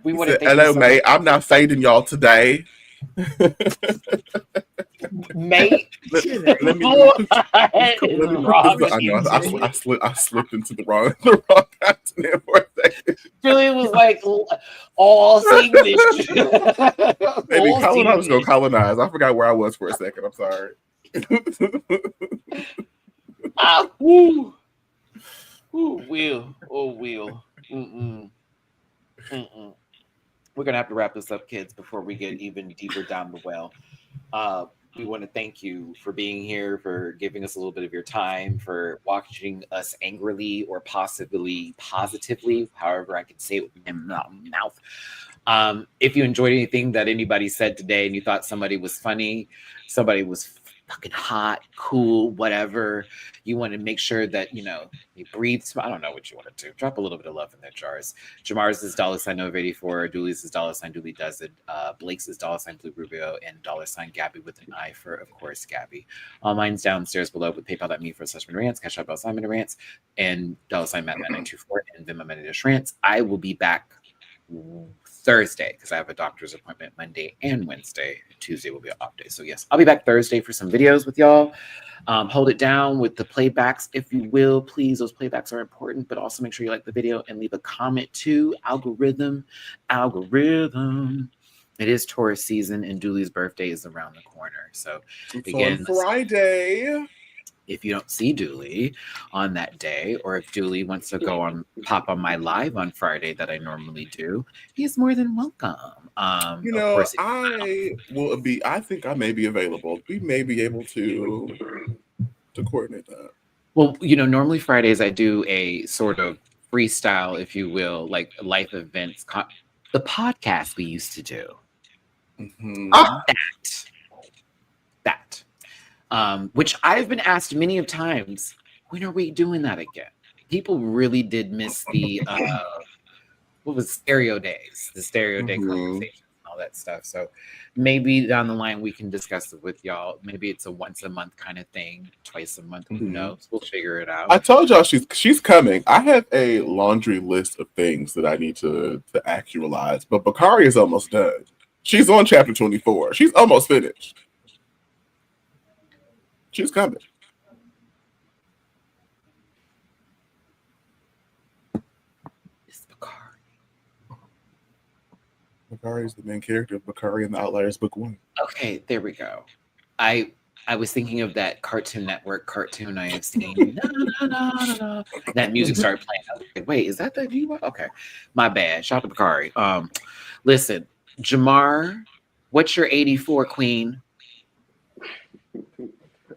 We want to Hello, mate. I'm not fading y'all today. Mate. Let me. What is wrong with you? I slipped into the wrong continent for a second. Julian was like all English. Maybe colonize go colonize. I forgot where I was for a second. I'm sorry. Woo. Ooh, Will. Oh, Will. We're going to have to wrap this up, kids, before we get even deeper down the well. We want to thank you for being here, for giving us a little bit of your time, for watching us angrily or possibly positively, however I can say it with my mouth. If you enjoyed anything that anybody said today and you thought somebody was funny, somebody was fucking hot, cool, whatever, you want to make sure that, you breathe. I don't know what you want to do. Drop a little bit of love in their jars. Jamar's is $Nova84. Dooley's is $Dooley does it. Blake's is $Blue Rubio and $Gabby with an I for, of course, Gabby. All mine's downstairs below with paypal.me/MattyRants, Cash App $MattyRants, and $Matt924 and Venmo MattyRants. I will be back Thursday because I have a doctor's appointment Monday and Wednesday. Tuesday will be an off day. So yes, I'll be back Thursday for some videos with y'all. Hold it down with the playbacks, if you will, please. Those playbacks are important, but also make sure you like the video and leave a comment too. Algorithm. It is Taurus season and Dooley's birthday is around the corner. So again, on Friday. If you don't see Dooley on that day, or if Dooley wants to pop on my live on Friday that I normally do, he's more than welcome. I think I may be available. We may be able to coordinate that. Well, normally Fridays I do a sort of freestyle, if you will, like life events, the podcast we used to do. Mhm. That. Which I've been asked many of times, when are we doing that again? People really did miss the what was stereo days, the stereo day Mhm. conversations and all that stuff. So maybe down the line we can discuss it with y'all. Maybe it's a once a month kind of thing, twice a month. Who Mhm. knows? We'll figure it out. I told y'all she's coming. I have a laundry list of things that I need to actualize, but Bakari is almost done. She's on chapter 24. She's almost finished. She's coming. It's Bakari. Bakari is the main character of Bakari and the Outliers Book 1. Okay, there we go. I was thinking of that Cartoon Network cartoon I have seen. Na, na, na, na, na. That music started playing. I was like, wait, is that the Viva? Okay, my bad. Shout out to Bakari. Listen, Jamar, what's your 84 queen?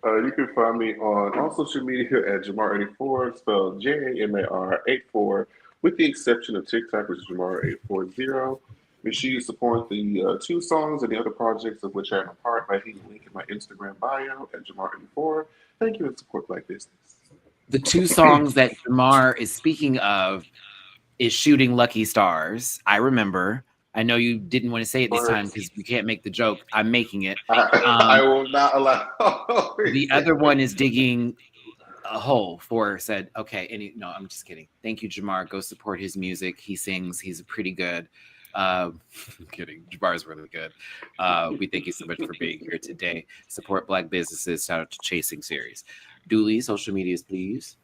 You can find me on all social media at Jamar84, spelled JAMAR84, with the exception of TikTok, which is Jamar840. Make sure you support the two songs and the other projects of which I am a part by hitting the link in my Instagram bio at Jamar84. Thank you and support Black business. The two songs that Jamar is speaking of is Shooting Lucky Stars. I remember. I know you didn't want to say it this time because we can't make the joke. I'm making it. I will not allow. The other one is Digging a Hole for said, okay, no, I'm just kidding. Thank you, Jamar. Go support his music. He sings. He's pretty good. I'm kidding. Jabar's really good. We thank you so much for being here today. Support Black businesses. Shout out to Chasing Series. Dooley, social medias, please.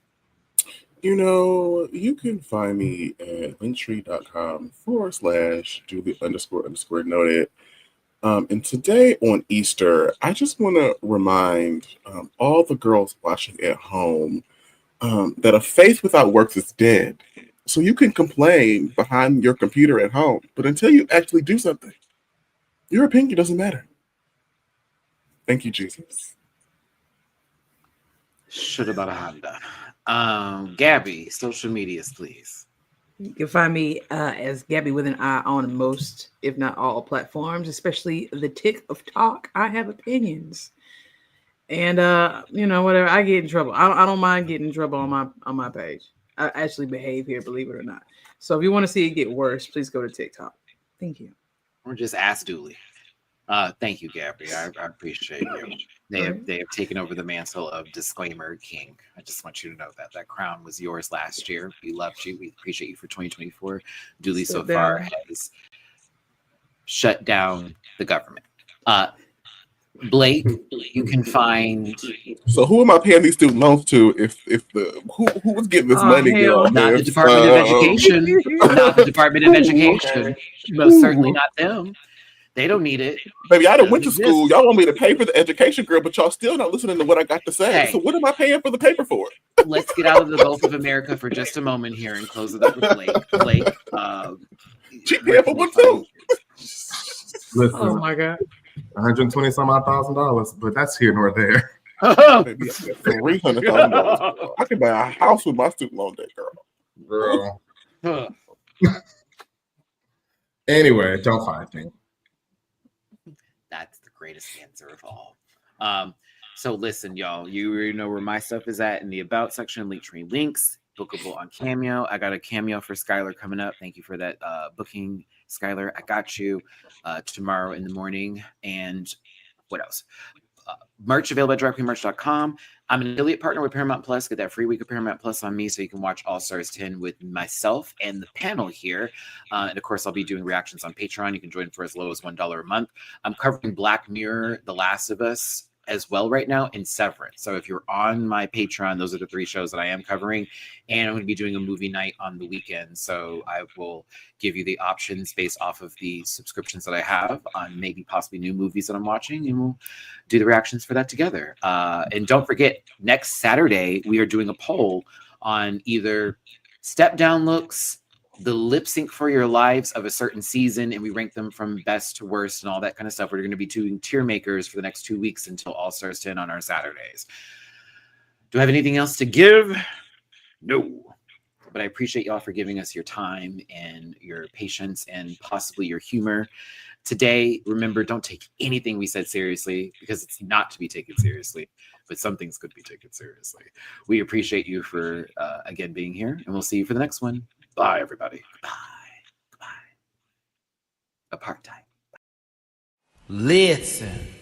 You can find me at linktree.com/Julie__noted. And today on Easter, I just want to remind all the girls watching at home that a faith without works is dead. So you can complain behind your computer at home, but until you actually do something, your opinion doesn't matter. Thank you, Jesus. Should about a Honda. Gabby, social medias, please. You can find me as Gabby with an I on most, if not all, platforms, especially the TikTok. I have opinions, and whatever. I get in trouble. I don't mind getting in trouble on my page. I actually behave here, believe it or not. So if you want to see it get worse, please go to TikTok. Thank you. Or just ask Dooley. Thank you, Gabby. I appreciate you. They have taken over the mantle of Disclaimer King. I just want you to know that crown was yours last year. We loved you. We appreciate you for 2024. Dooley so far has shut down the government. Blake, you can find. So who am I paying these student loans to? If who was getting this money? Hell. Not the Department of Education. Not the Department of Education. Okay. Most certainly not them. They don't need it. Baby, I done went to school. Y'all want me to pay for the education, girl, but y'all still not listening to what I got to say. Hey. So what am I paying for the paper for? Let's get out of the Gulf of America for just a moment here and close it up with Blake. Blake, She paying for one too. Listen, Oh my God. 120 some odd $1,000, but that's here nor there. Maybe $300,000. I can buy a house with my student loan debt, girl. Anyway, don't find me. That's the greatest answer of all. So listen, y'all, you already know where my stuff is at in the About section, Linktree links, bookable on Cameo. I got a cameo for Skylar coming up. Thank you for that booking, Skylar. I got you tomorrow in the morning. And what else? Merch available at dragqueenmerch.com. I'm an affiliate partner with Paramount Plus. Get that free week of Paramount Plus on me so you can watch All Stars 10 with myself and the panel here. And of course, I'll be doing reactions on Patreon. You can join for as low as $1 a month. I'm covering Black Mirror, The Last of Us as well right now, and Severance. So if you're on my Patreon, those are the 3 shows that I am covering. And I'm going to be doing a movie night on the weekend. So I will give you the options based off of the subscriptions that I have on maybe possibly new movies that I'm watching, and we'll do the reactions for that together. And don't forget, next Saturday, we are doing a poll on either step down looks, the lip sync for your lives of a certain season, and we rank them from best to worst and all that kind of stuff. We're going to be doing tier makers for the next 2 weeks until All Stars 10 on our Saturdays. Do I have anything else to give? No. But I appreciate y'all for giving us your time and your patience and possibly your humor Today, remember, don't take anything we said seriously because it's not to be taken seriously, but some things could be taken seriously. We appreciate you for, again, being here, and we'll see you for the next one. Bye, everybody. Bye. Goodbye. Apartheid. Listen.